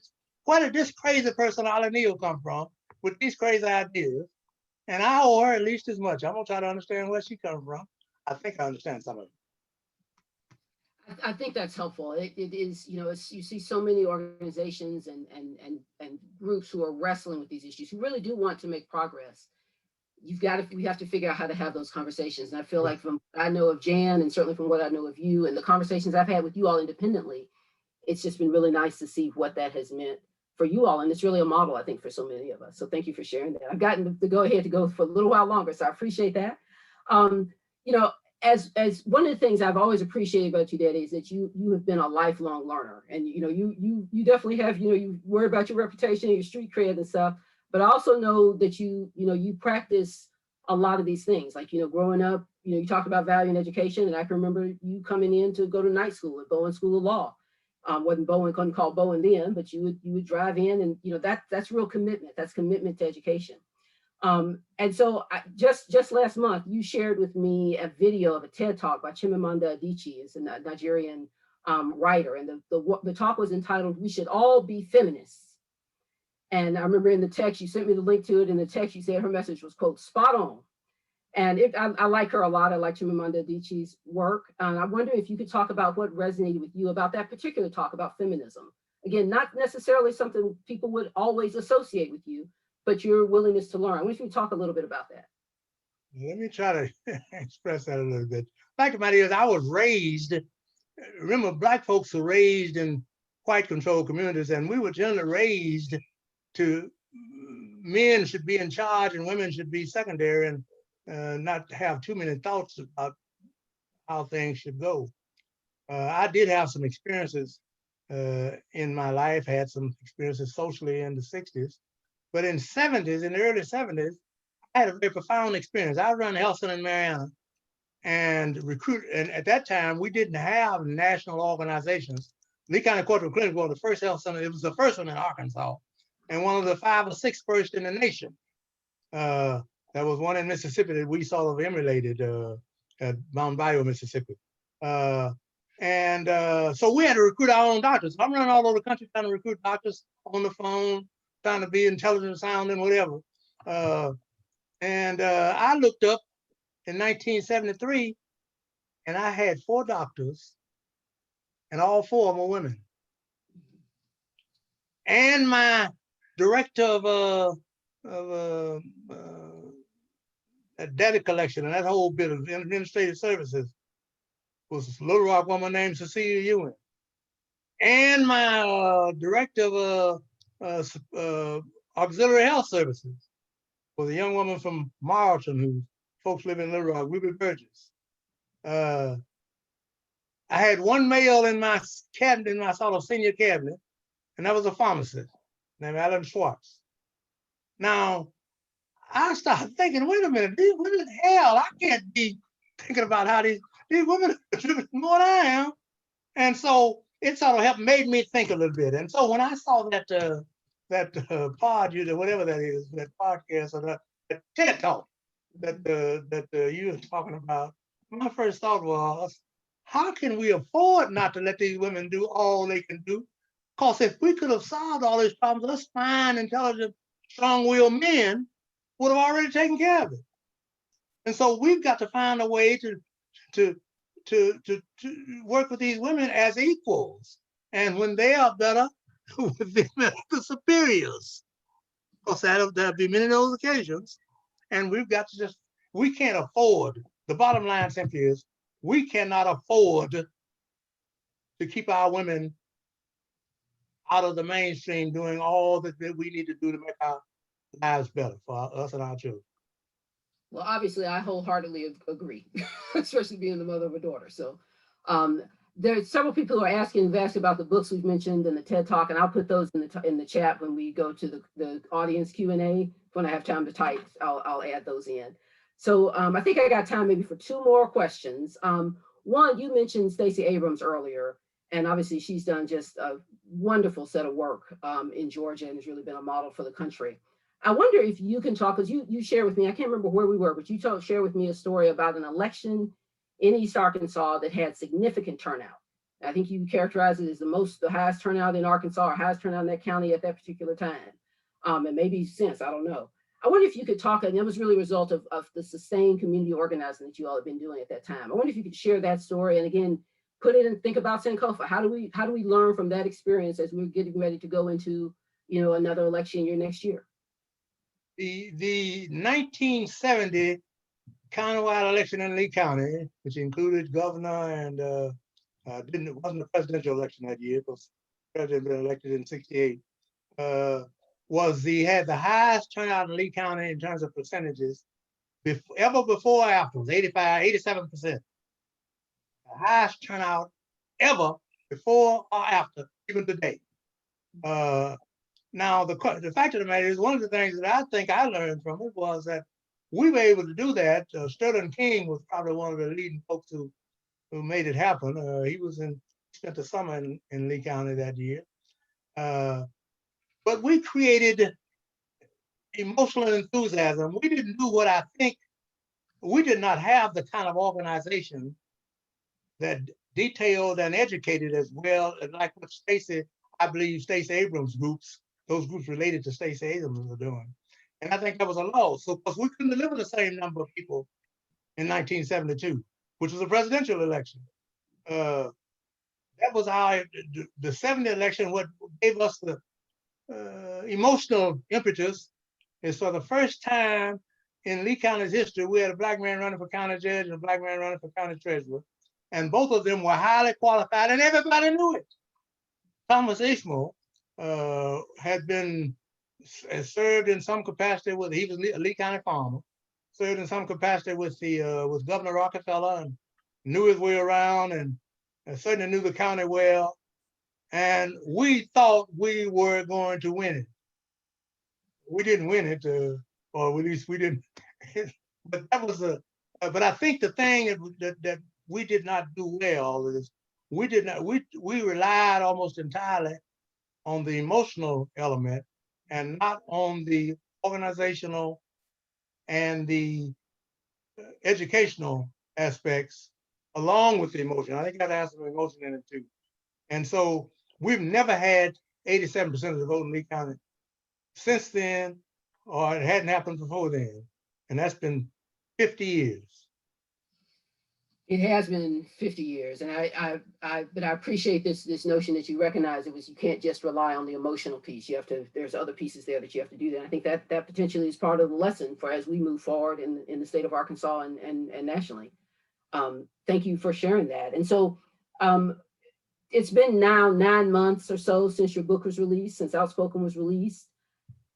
did this crazy person, Olly Neal, come from with these crazy ideas? And I owe her at least as much. I'm gonna try to understand where she comes from. I think I understand some of it. I think that's helpful. It is, you see so many organizations and groups who are wrestling with these issues, who really do want to make progress. We have to figure out how to have those conversations. And I feel like from what I know of Jan, and certainly from what I know of you and the conversations I've had with you all independently, it's just been really nice to see what that has meant for you all. And it's really a model, I think, for so many of us. So thank you for sharing that. I've gotten the go ahead to go for a little while longer, so I appreciate that. You know, as one of the things I've always appreciated about you, Daddy, is that you have been a lifelong learner. And you know, you definitely have, you know, you worry about your reputation and your street cred and stuff, but I also know that you practice a lot of these things. Like, you know, growing up, you know, you talked about value in education, and I can remember you coming in to go to night school at Bowen School of Law. Wasn't Bowen, couldn't call Bowen then, but you would drive in, and you know, that's real commitment. That's commitment to education. And so just last month, you shared with me a video of a TED Talk by Chimamanda Adichie, is a Nigerian writer, and the talk was entitled "We Should All Be Feminists." And I remember in the text, you sent me the link to it. In the text, you said her message was, quote, spot on. And I like her a lot. I like Chimamanda Adichie's work. And I wonder if you could talk about what resonated with you about that particular talk about feminism. Again, not necessarily something people would always associate with you, but your willingness to learn. I wonder if you could talk a little bit about that. Let me try to express that a little bit. Fact of the matter is, I was raised, remember, Black folks were raised in white controlled communities, and we were generally raised to men should be in charge and women should be secondary, and not have too many thoughts about how things should go. I did have some experiences in my life, had some experiences socially in the 60s, but in the early 70s, I had a very profound experience. I run Health Center in Mariana and at that time, we didn't have national organizations. Lee County Corporate Clinic was the first health center. It was the first one in Arkansas, and one of the 5 or 6 first in the nation. There was one in Mississippi that we sort of emulated at Mount Bayou, Mississippi. So we had to recruit our own doctors. I'm running all over the country trying to recruit doctors on the phone, trying to be intelligent sounding, whatever. I looked up in 1973, and I had 4 doctors, and all 4 of them were women. And my director of data collection and that whole bit of administrative services was a Little Rock woman named Cecilia Ewing. And my director of auxiliary health services was a young woman from Marlton, whose folks live in Little Rock, Ruby Burgess. I had 1 male in my cabinet, in my sort of senior cabinet, and that was a pharmacist named Alan Schwartz. Now, I started thinking, wait a minute, these women, hell, I can't be thinking about how these women are doing more than I am. And so it sort of made me think a little bit. And so when I saw that pod, whatever that is, that podcast or that TED Talk that you were talking about, my first thought was, how can we afford not to let these women do all they can do? Because if we could have solved all these problems, us fine, intelligent, strong-willed men would have already taken care of it. And so we've got to find a way to work with these women as equals. And when they are better, with the superiors. Of course, there'll be many of those occasions. And we've got to we can't afford, the bottom line simply is, we cannot afford to keep our women out of the mainstream doing all that we need to do to make our lives better for us and our children. Well, obviously, I wholeheartedly agree, especially being the mother of a daughter. So there's several people who are asking about the books we've mentioned in the TED Talk, and I'll put those in the chat when we go to the audience Q&A. When I have time to type, I'll add those in. So I think I got time maybe for 2 more questions. One, you mentioned Stacey Abrams earlier, and obviously she's done just a wonderful set of work in Georgia and has really been a model for the country. I wonder if you can talk, because you shared with me, I can't remember where we were, but you shared with me a story about an election in East Arkansas that had significant turnout. I think you characterized it as the highest turnout in Arkansas, or highest turnout in that county at that particular time. And maybe since, I don't know. I wonder if you could talk, and it was really a result of the sustained community organizing that you all have been doing at that time. I wonder if you could share that story, and again, put it and think about Sankofa. How do we learn from that experience as we're getting ready to go into, another election year next year? The 1970 countywide election in Lee County, which included governor and It wasn't a presidential election that year, because the president had been elected in '68. Had the highest turnout in Lee County in terms of percentages ever before or after. It was 85, 87%. The highest turnout ever before or after, even today. Now, the fact of the matter is, one of the things that I think I learned from it was that we were able to do that. Sterling King was probably one of the leading folks who made it happen. He spent the summer in Lee County that year. But we created emotional enthusiasm. We didn't do what I think, we did not have the kind of organization that detailed and educated as well, like what I believe Stacey Abrams those groups related to Stacey Abrams were doing. And I think that was a loss. So, because we couldn't deliver the same number of people in 1972, which was a presidential election. That was the 70 election. What gave us the emotional impetus is, for the first time in Lee County's history, we had a black man running for county judge and a black man running for county treasurer. And both of them were highly qualified, and everybody knew it. Thomas Ishmael had served in some capacity he was a Lee County farmer, served in some capacity with Governor Rockefeller, and knew his way around, and certainly knew the county well. And we thought we were going to win it. We didn't win it, or at least we didn't. But that was but I think the thing that we did not do well is we relied almost entirely on the emotional element and not on the organizational and the educational aspects along with the emotion. I think that has some emotion in it too. And so we've never had 87% of the vote in Lee County since then, or it hadn't happened before then. And that's been 50 years. It has been 50 years, and but I appreciate this notion that you recognize you can't just rely on the emotional piece. There's other pieces there that you have to do that. I think that potentially is part of the lesson for as we move forward in the state of Arkansas and nationally. Thank you for sharing that. And so it's been now 9 months or so since your book was released, since Outspoken was released.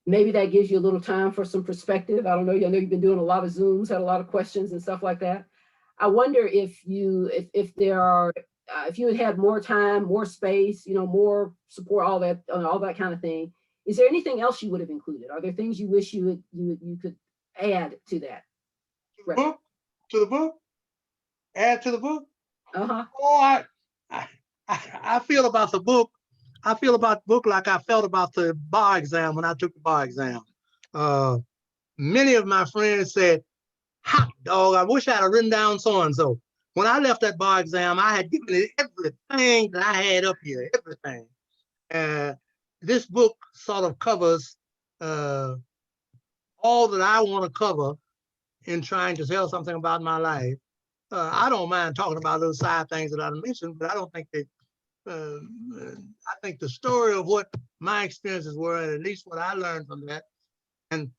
Maybe that gives you a little time for some perspective. I don't know. I know you've been doing a lot of Zooms, had a lot of questions and stuff like that. I wonder if you had more time, more space, more support, all that kind of thing. Is there anything else you would have included? Are there things you wish you could add to that? To the book? Add to the book? Uh-huh. Oh, I feel about the book. I feel about the book like I felt about the bar exam when I took the bar exam. Many of my friends said, "Hot dog, I wish I had written down so-and-so." When I left that bar exam, I had given it everything that I had up here, everything. This book sort of covers all that I want to cover in trying to tell something about my life. I don't mind talking about those side things that I mentioned, but I don't think I think the story of what my experiences were, and at least what I learned from that, and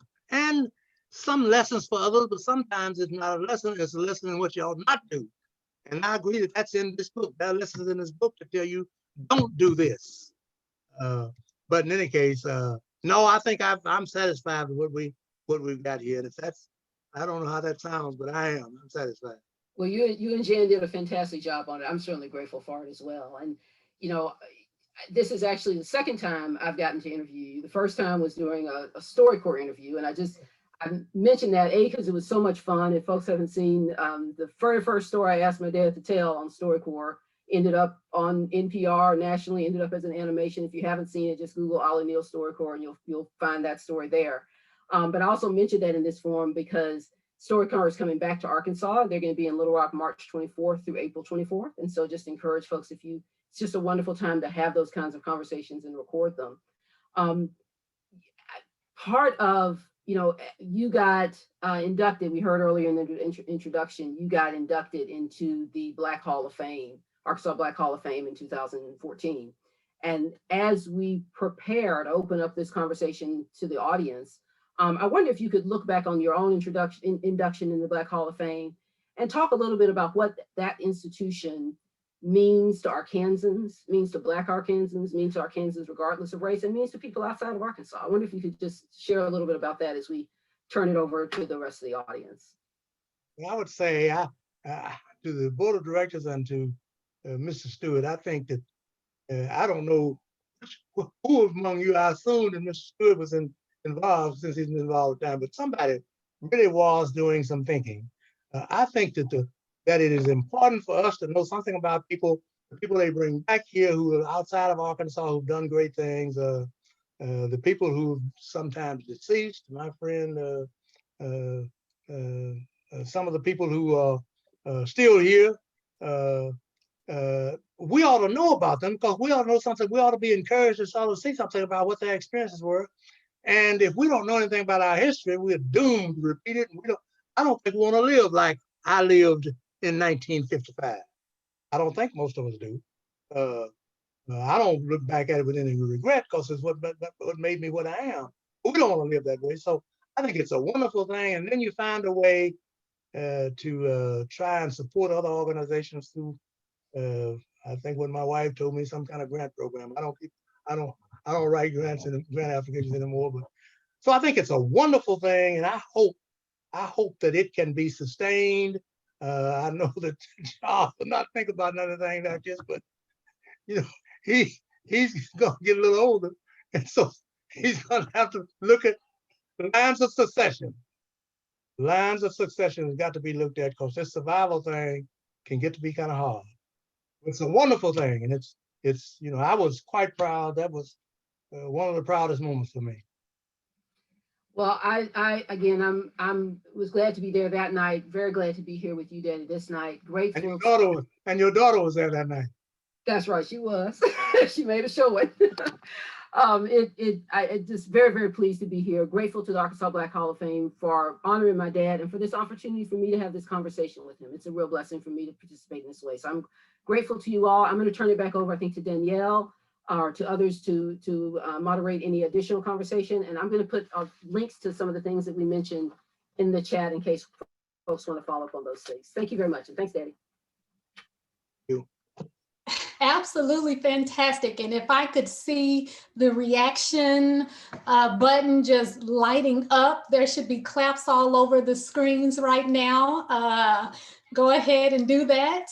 some lessons for others, but sometimes it's not a lesson, it's a lesson in what you ought not do. And I agree that that's in this book. There are lessons in this book to tell you, don't do this. But in any case, no, I think I'm satisfied with what we've got here. And if that's, I don't know how that sounds, but I'm satisfied. Well, you and Jan did a fantastic job on it. I'm certainly grateful for it as well. And, this is actually the second time I've gotten to interview you. The first time was during a StoryCorps interview. And I mentioned that, because it was so much fun. If folks haven't seen the very first story I asked my dad to tell on StoryCorps, ended up on NPR nationally, ended up as an animation. If you haven't seen it, just Google Olly Neal StoryCorps and you'll find that story there. But I also mentioned that in this forum because StoryCorps is coming back to Arkansas. They're going to be in Little Rock March 24th through April 24th. And so just encourage folks, it's just a wonderful time to have those kinds of conversations and record them. Part of, you got inducted, we heard earlier in the introduction, you got inducted into the Black Hall of Fame, Arkansas Black Hall of Fame in 2014. And as we prepare to open up this conversation to the audience, I wonder if you could look back on your own induction in the Black Hall of Fame and talk a little bit about what that institution means to Arkansans, means to Black Arkansans, means to Arkansans regardless of race, and means to people outside of Arkansas. I wonder if you could just share a little bit about that as we turn it over to the rest of the audience. Well, I would say to the board of directors and to Mr. Stewart, I think that I don't know who among you, I assume that Mr. Stewart was involved since he's been involved with time, but somebody really was doing some thinking. I think that that it is important for us to know something about the people they bring back here who are outside of Arkansas, who've done great things, the people who sometimes deceased, my friend, some of the people who are still here. We ought to know about them because we ought to know something. We ought to be encouraged to sort of see something about what their experiences were. And if we don't know anything about our history, we're doomed to repeat it. And I don't think we want to live like I lived in 1955. I don't think most of us do. I don't look back at it with any regret because it's what made me what I am. But we don't want to live that way. So I think it's a wonderful thing. And then you find a way to try and support other organizations through I think what my wife told me, some kind of grant program. I don't write grants and grant applications anymore. But so I think it's a wonderful thing, and I hope that it can be sustained. I know that Charles will not think about another thing like this, but he's gonna get a little older, and so he's gonna have to look at the lines of succession. Lines of succession has got to be looked at because this survival thing can get to be kind of hard. It's a wonderful thing, and it's I was quite proud. That was one of the proudest moments for me. Well, I again, was glad to be there that night. Very glad to be here with you, Daddy, this night. Grateful. And your daughter was there that night. That's right, she was. She made a show it. I just very, very pleased to be here. Grateful to the Arkansas Black Hall of Fame for honoring my dad and for this opportunity for me to have this conversation with him. It's a real blessing for me to participate in this way. So I'm grateful to you all. I'm going to turn it back over, I think, to Danielle or to others to moderate any additional conversation. And I'm going to put links to some of the things that we mentioned in the chat in case folks want to follow up on those things. Thank you very much. And thanks, Daddy. Absolutely fantastic. And if I could see the reaction button just lighting up, there should be claps all over the screens right now. Go ahead and do that.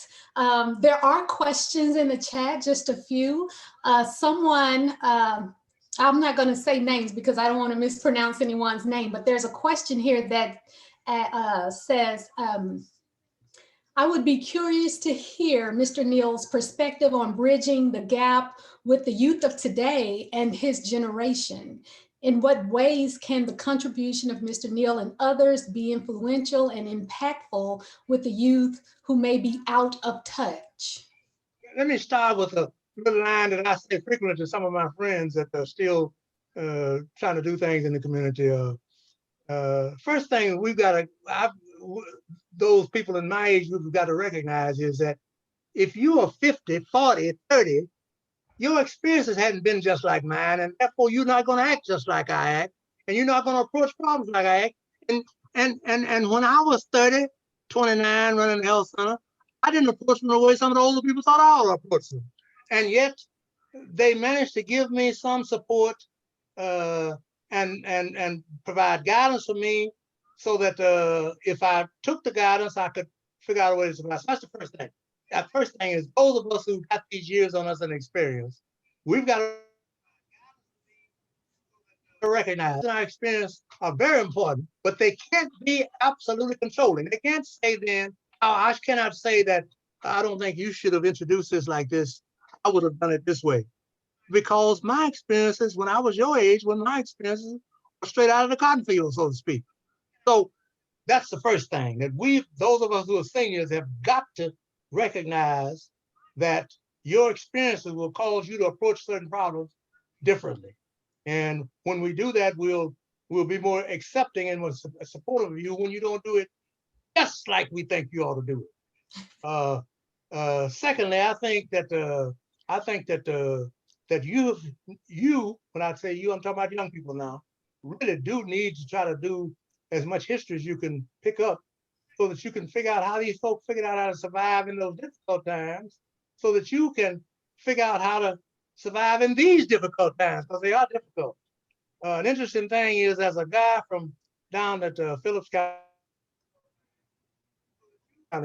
There are questions in the chat, just a few. Someone, I'm not going to say names because I don't want to mispronounce anyone's name, but there's a question here that says, I would be curious to hear Mr. Neal's perspective on bridging the gap with the youth of today and his generation. In what ways can the contribution of Mr. Neal and others be influential and impactful with the youth who may be out of touch? Let me start with a little line that I say frequently to some of my friends that are still trying to do things in the community. First thing we've got to, those people in my age group have got to recognize is that if you are 50, 40, 30, your experiences hadn't been just like mine, and therefore you're not going to act just like I act, and you're not going to approach problems like I act. And when I was 30, 29, running the health center, I didn't approach them the way some of the older people thought I ought to approach them. And yet they managed to give me some support and provide guidance for me, so that if I took the guidance, I could figure out a way to survive. So that's the first thing. That first thing is those of us who got these years on us and experience, we've got to recognize that our experience are very important, but they can't be absolutely controlling. They can't say then, I cannot say that I don't think you should have introduced this like this. I would have done it this way. Because my experiences when I was your age, when my experiences were straight out of the cotton field, so to speak. So that's the first thing, that those of us who are seniors have got to recognize that your experiences will cause you to approach certain problems differently. And when we do that, we'll be more accepting and more supportive of you when you don't do it just like we think you ought to do it. Secondly, I think that you, when I say you, I'm talking about young people now, really do need to try to do as much history as you can pick up so that you can figure out how these folks figured out how to survive in those difficult times so that you can figure out how to survive in these difficult times, because they are difficult. An interesting thing is, as a guy from down at Phillips County,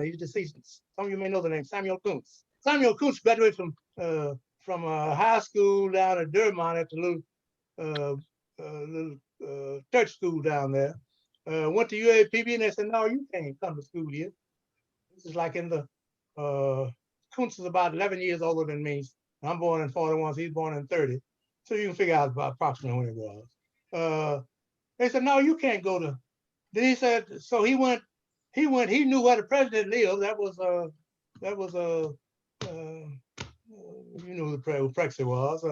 he's deceased. Some of you may know the name Samuel Kuntz. Samuel Kuntz graduated from high school down at Durmont at the little church school down there. Went to UAPB and they said, no, you can't come to school here. This is like in the, Kuntz is about 11 years older than me. I'm born in 41, so he's born in 30. So you can figure out about approximately when it was. They said, no, you can't go to, then he said, so he knew where the president lived. That was you know who Prexy was.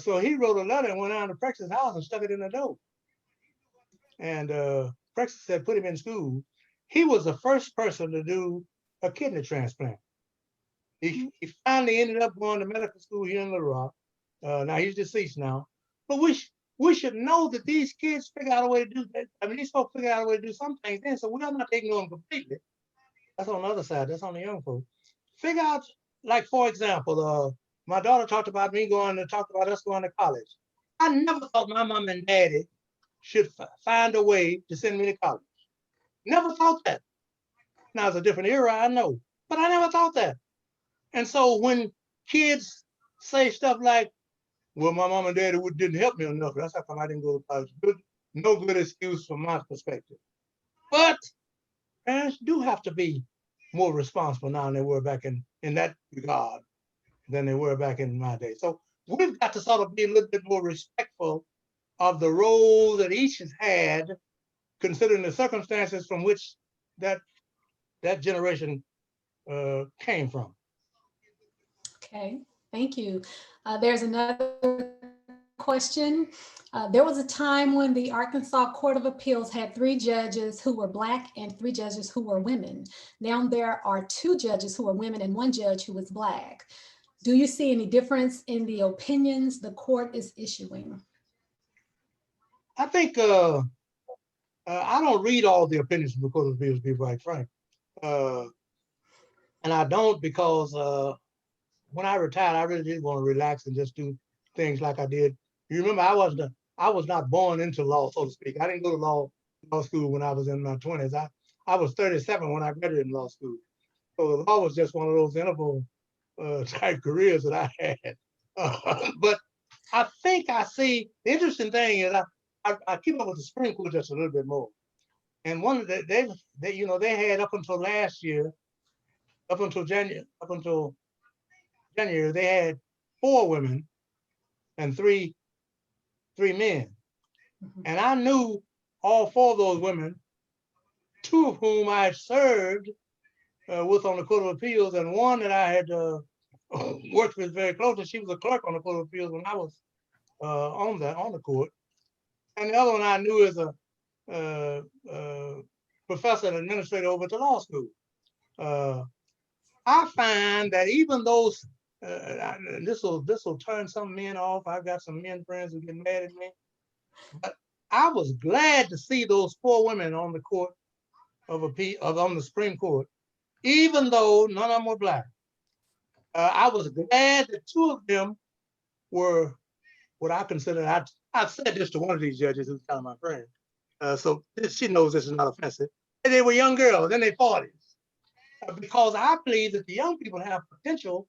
So he wrote a letter and went down to Prexy's house and stuck it in the door. And Prexy said, put him in school. He was the first person to do a kidney transplant. He finally ended up going to medical school here in Little Rock. Now he's deceased now. But we should know that these kids figure out a way to do that. I mean, these folks figure out a way to do some things then, so we're not ignore them completely. That's on the other side. That's on the young folks. Figure out, like, for example, my daughter talked about us going to college. I never thought my mom and daddy should find a way to send me to college. Never thought that. Now it's a different era, I know, but I never thought that. And so when kids say stuff like, well, my mom and daddy didn't help me enough, that's how come I didn't go to college. No good excuse from my perspective. But parents do have to be more responsible now than they were back in that regard than they were back in my day. So we've got to sort of be a little bit more respectful of the role that each has had, considering the circumstances from which that generation came from. Okay, thank you. There's another question. There was a time when the Arkansas Court of Appeals had 3 judges who were Black and 3 judges who were women. Now there are 2 judges who are women and 1 judge who is Black. Do you see any difference in the opinions the court is issuing? I think I don't read all the opinions from the Court of Appeals, to be quite frank. And I don't because when I retired, I really did want to relax and just do things like I did. You remember, I was not born into law, so to speak. I didn't go to law school when I was in my 20s. I was 37 when I graduated in law school. So the law was just one of those interval type careers that I had. But I think I see, the interesting thing is I keep up with the Supreme Court just a little bit more. And one of they had up until last year, up until January, they had 4 women and 3 men. Mm-hmm. And I knew all 4 of those women, 2 of whom I had served with on the Court of Appeals, and one that I had worked with very closely. She was a clerk on the Court of Appeals when I was on the court. And the other one I knew as a professor and administrator over at the law school. I find that even those, this will turn some men off. I've got some men friends who get mad at me, but I was glad to see those 4 women on the Court of Appeal, on the Supreme Court, even though none of them were Black. I was glad that 2 of them were what I consider, I've said this to one of these judges who's kind of my friend. So she knows this is not offensive. And they were young girls in their 40s. Because I believe that the young people have potential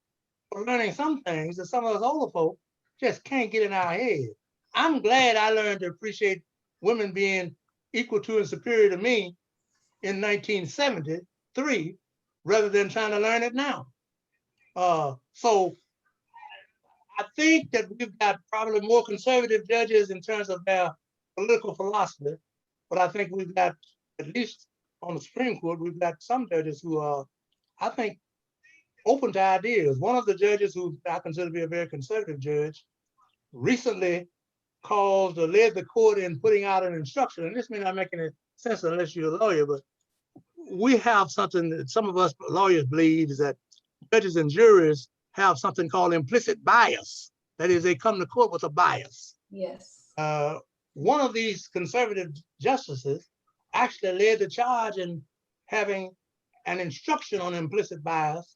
for learning some things that some of us older folk just can't get in our head. I'm glad I learned to appreciate women being equal to and superior to me in 1973, rather than trying to learn it now. So I think that we've got probably more conservative judges in terms of their political philosophy, but I think we've got, at least on the Supreme Court, we've got some judges who are, I think, open to ideas. One of the judges who I consider to be a very conservative judge recently led the court in putting out an instruction, and this may not make any sense unless you're a lawyer, but we have something that some of us lawyers believe is that judges and juries have something called implicit bias. That is, they come to court with a bias. Yes. One of these conservative justices actually led the charge in having an instruction on implicit bias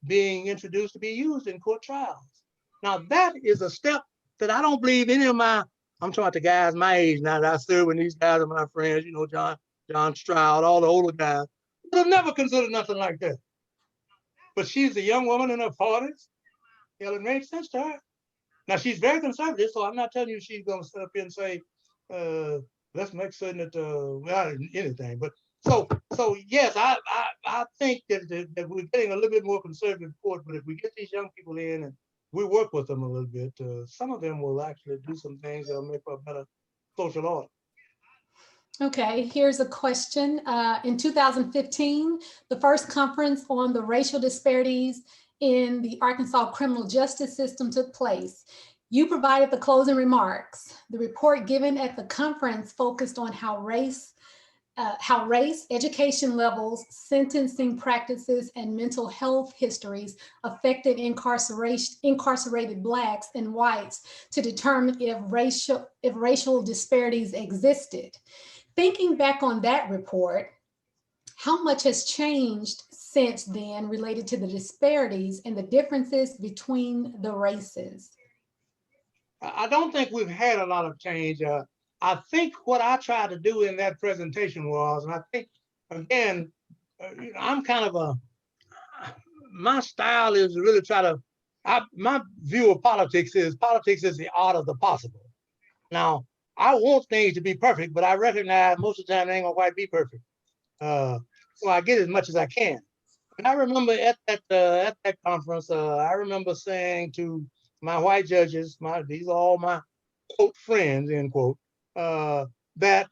being introduced to be used in court trials. Now that is a step that I don't believe any of I'm talking about the guys my age now that I serve when these guys are my friends, you know, John Stroud, all the older guys, would have never considered nothing like that. But she's a young woman in her 40s. It made sense to her. Now she's very conservative, so I'm not telling you she's going to sit up here and say, let's make certain that well, anything. But so yes, I think that we're getting a little bit more conservative court. But if we get these young people in and we work with them a little bit, some of them will actually do some things that'll make for a better social order. Okay, here's a question. In 2015, the first conference on the racial disparities in the Arkansas criminal justice system took place. You provided the closing remarks. The report given at the conference focused on how race, education levels, sentencing practices, and mental health histories affected incarcerated Blacks and whites to determine if racial disparities existed. Thinking back on that report, how much has changed since then related to the disparities and the differences between the races? I don't think we've had a lot of change. I think what I tried to do in that presentation was, and I think, again, I'm kind of my style is to really try to, my view of politics is the art of the possible. Now, I want things to be perfect, but I recognize most of the time they ain't gonna quite be perfect. So I get as much as I can. And I remember at that conference, I remember saying to my white judges, these are all my quote friends, end quote, that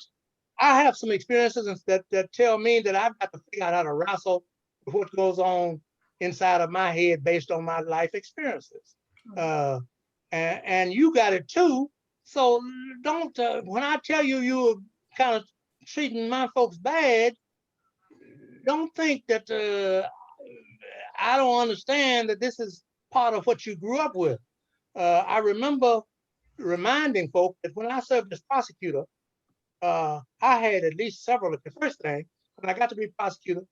I have some experiences that tell me that I've got to figure out how to wrestle with what goes on inside of my head based on my life experiences. And you got it too. So don't, when I tell you you're kind of treating my folks bad, don't think that I don't understand that this is part of what you grew up with. I remember reminding folks that when I served as prosecutor, I had at least several. The first thing, when I got to be prosecutor,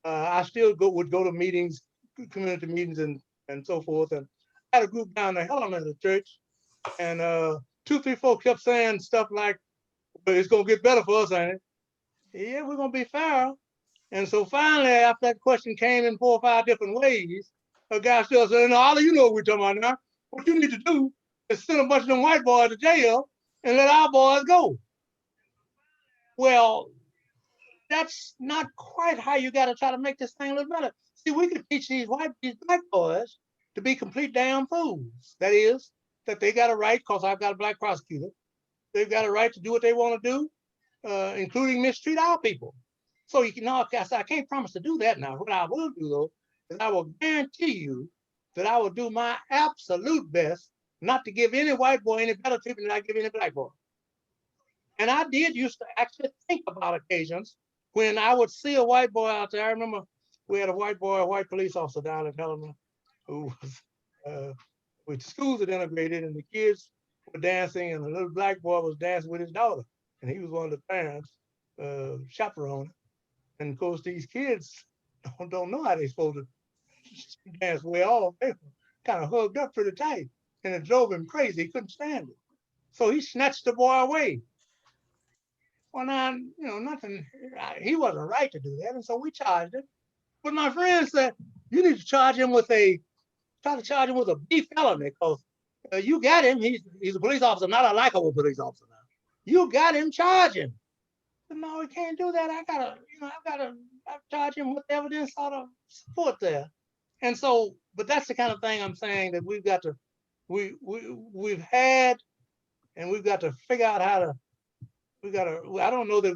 I still would go to meetings, community meetings, and so forth. And I had a group down there, Helen at the church, and 2, 3, 4 kept saying stuff like, "But it's gonna get better for us, ain't it?" Yeah, we're gonna be fair. And so finally, after that question came in 4 or 5 different ways, a guy still said, "No, Olly, you know what we're talking about now. What you need to do is send a bunch of them white boys to jail and let our boys go." Well, that's not quite how you got to try to make this thing look better. See, we could teach these black boys to be complete damn fools. That is, that they got a right, because I've got a black prosecutor, they've got a right to do what they want to do, including mistreat our people. So you can now, I can't promise to do that now. What I will do though, is I will guarantee you that I will do my absolute best not to give any white boy any better treatment than I give any black boy. And I did used to actually think about occasions when I would see a white boy out there. I remember we had a white police officer down at Helena who was, with schools had integrated and the kids were dancing and the little black boy was dancing with his daughter. And he was one of the parents, chaperone. And of course, these kids don't know how they're supposed to dance way off. They were kind of hugged up pretty tight. And it drove him crazy. He couldn't stand it. So he snatched the boy away. Well, now, nothing, he wasn't right to do that. And so we charged him. But my friend said, you need to charge him with a B felony, because you got him. He's a police officer, not a likable police officer now. You got him, charge him. But no, we can't do that. I've got to charge him with evidence sort of support there. And so, but that's the kind of thing I'm saying that we've got to, we've had, and we've got to figure out how to, I don't know that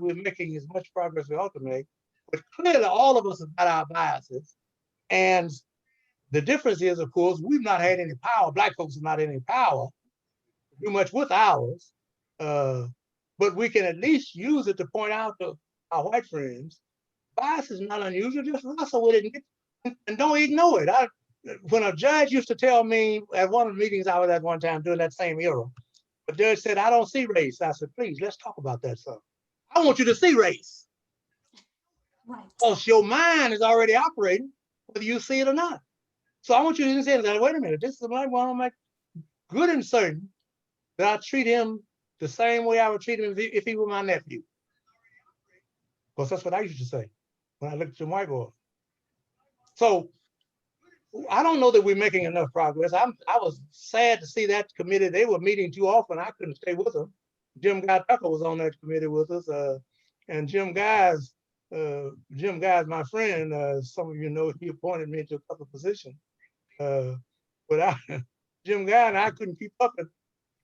we're making as much progress as we ought to make, but clearly all of us have got our biases. And the difference is, of course, we've not had any power. Black folks have not had any power to do much with ours. But we can at least use it to point out to our white friends, bias is not unusual, just wrestle with it and don't ignore it. When a judge used to tell me at one of the meetings I was at one time during that same era, the judge said, "I don't see race." I said, "Please, let's talk about that, sir. I want you to see race." Right. Because your mind is already operating whether you see it or not. So I want you to say that, wait a minute, this is my one, I'm like good and certain that I treat him the same way I would treat him if he were my nephew. Because that's what I used to say when I looked at the whiteboard. So I don't know that we're making enough progress. I was sad to see that committee. They were meeting too often. I couldn't stay with them. Jim Guy Tucker was on that committee with us. And Jim Guy's my friend. Some of you know he appointed me to a couple of positions. But Jim Guy and I couldn't keep up.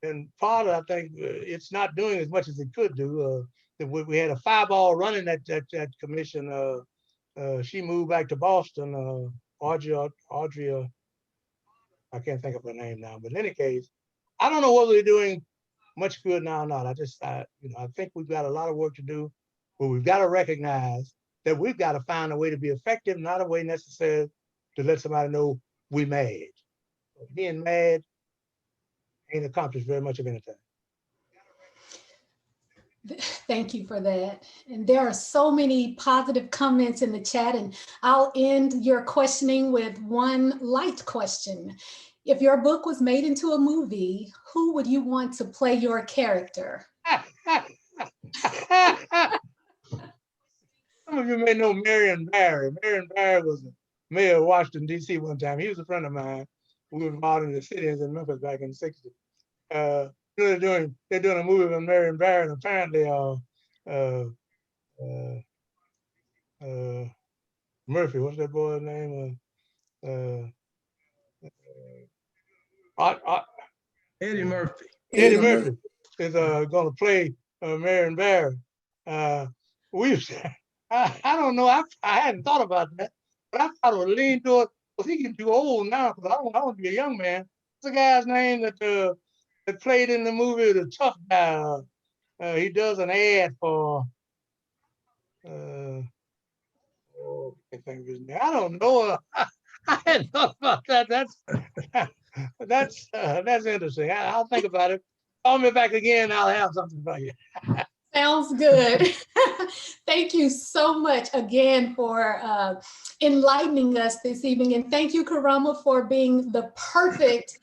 And part of, I think, it's not doing as much as it could do. We had a 5-ball running that commission. She moved back to Boston. Audrey, I can't think of her name now, but in any case, I don't know whether they're doing much good now or not. I think we've got a lot of work to do, but we've got to recognize that we've got to find a way to be effective, not a way necessary to let somebody know we're mad. Being mad ain't accomplished very much of anything. Thank you for that. And there are so many positive comments in the chat, and I'll end your questioning with one light question. If your book was made into a movie, who would you want to play your character? Some of you may know Marion Barry. Marion Barry was the mayor of Washington, D.C. one time. He was a friend of mine. We were involved in the city-ins in Memphis back in the 60s. They're doing a movie with Marion Barry, and apparently Murphy, what's that boy's name? Eddie Murphy. Eddie Murphy is going to play Marion Barry. I don't know. I hadn't thought about that, but I thought it would lean toward, because he's getting too old now, because I want to be a young man. What's the guy's name that played in the movie, the tough guy? He does an ad for, I can't think of his name. I don't know. I hadn't thought about that. That's interesting. I'll think about it. Call me back again. I'll have something for you. Sounds good. Thank you so much again for enlightening us this evening. And thank you, Karama, for being the perfect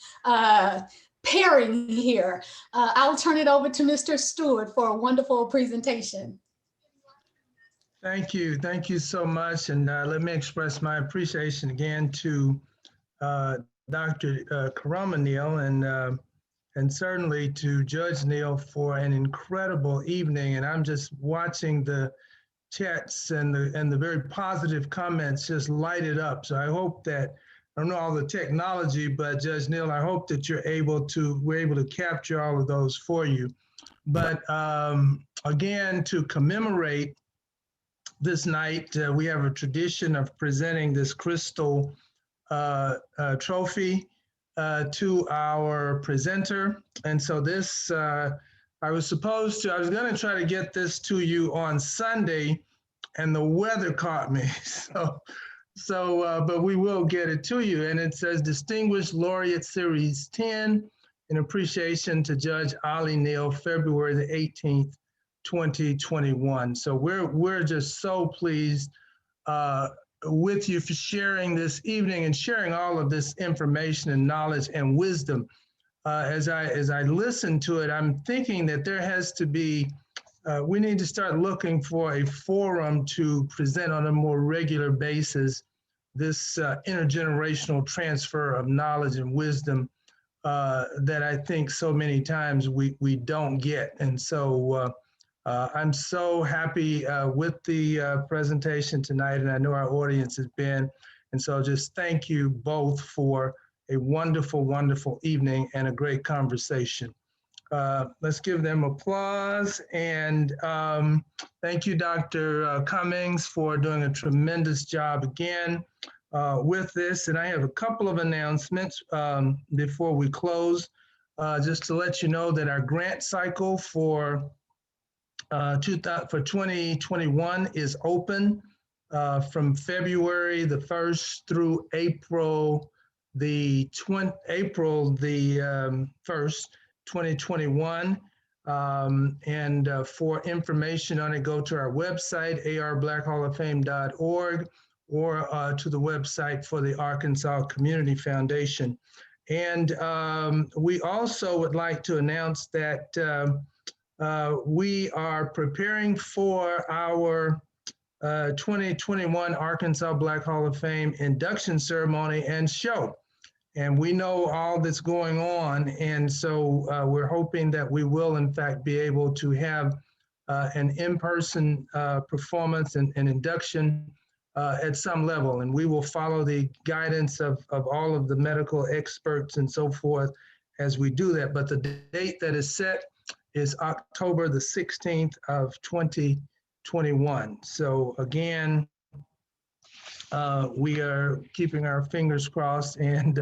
pairing here. I'll turn it over to Mr. Stewart for a wonderful presentation. Thank you. Thank you so much. And let me express my appreciation again to Dr. Karama Neal and certainly to Judge Neal for an incredible evening. And I'm just watching the chats and the very positive comments just light it up. So I hope that, I don't know all the technology, but Judge Neal, I hope that we're able to capture all of those for you. But again, to commemorate this night, we have a tradition of presenting this crystal trophy to our presenter. And so this, I was going to try to get this to you on Sunday, and the weather caught me. But we will get it to you. And it says, Distinguished Laureate Series 10, in appreciation to Judge Olly Neal, February the 18th, 2021. So we're just so pleased with you for sharing this evening and sharing all of this information and knowledge and wisdom. As I listen to it, I'm thinking that there has to be, we need to start looking for a forum to present on a more regular basis this intergenerational transfer of knowledge and wisdom that I think so many times we don't get. And so I'm so happy with the presentation tonight, and I know our audience has been. And so just thank you both for a wonderful, wonderful evening and a great conversation. Let's give them applause. And thank you, Dr. Cummings, for doing a tremendous job again with this. And I have a couple of announcements before we close, just to let you know that our grant cycle for 2021 is open from February the 1st through April the 1st, 2021. And for information on it, go to our website, arblackhalloffame.org, or to the website for the Arkansas Community Foundation. And we also would like to announce that we are preparing for our 2021 Arkansas Black Hall of Fame induction ceremony and show. And we know all that's going on. And so we're hoping that we will, in fact, be able to have an in-person performance and induction at some level. And we will follow the guidance of all of the medical experts and so forth as we do that. But the date that is set is October the 16th of 2021. So again, we are keeping our fingers crossed and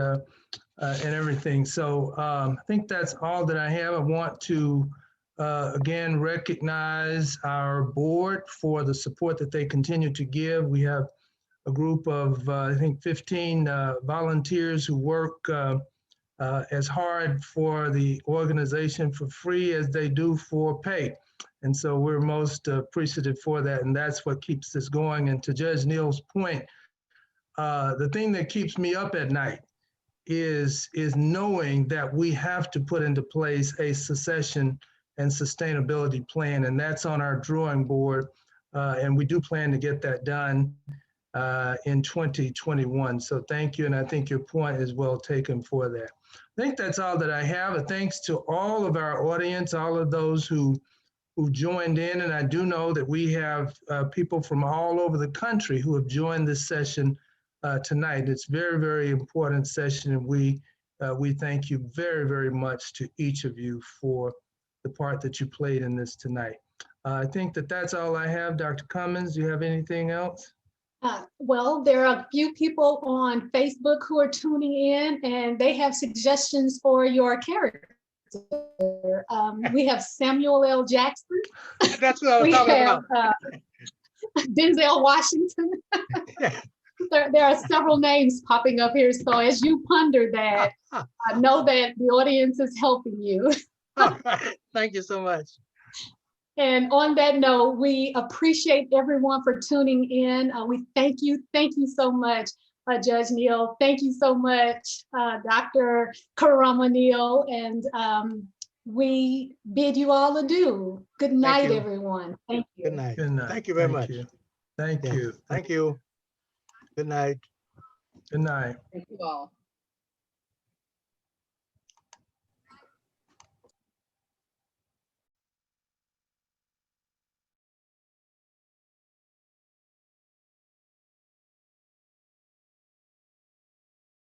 everything. So I think that's all that I have. I want to again recognize our board for the support that they continue to give. We have a group of I think 15 volunteers who work as hard for the organization for free as they do for pay. And so we're most appreciative for that, and that's what keeps this going. And to Judge Neal's point, the thing that keeps me up at night is knowing that we have to put into place a succession and sustainability plan, and that's on our drawing board, and we do plan to get that done in 2021. So thank you, and I think your point is well taken for that. I think that's all that I have. A thanks to all of our audience, all of those who joined in, and I do know that we have people from all over the country who have joined this session tonight. It's a very, very important session, and we thank you very, very much to each of you for the part that you played in this tonight. I think that that's all I have. Dr. Cummins, do you have anything else? Well, there are a few people on Facebook who are tuning in, and they have suggestions for your character. We have Samuel L. Jackson. That's what I was talking about. Denzel Washington. There are several names popping up here. So as you ponder that, I know that the audience is helping you. Thank you so much. And on that note, we appreciate everyone for tuning in. We thank you so much, Judge Neal. Thank you so much, Dr. Karama Neal. And we bid you all adieu. Good night, everyone. Thank you. Good night. Good night. Thank you very much. Thank you. Thank you. Good night. Good night. Thank you all.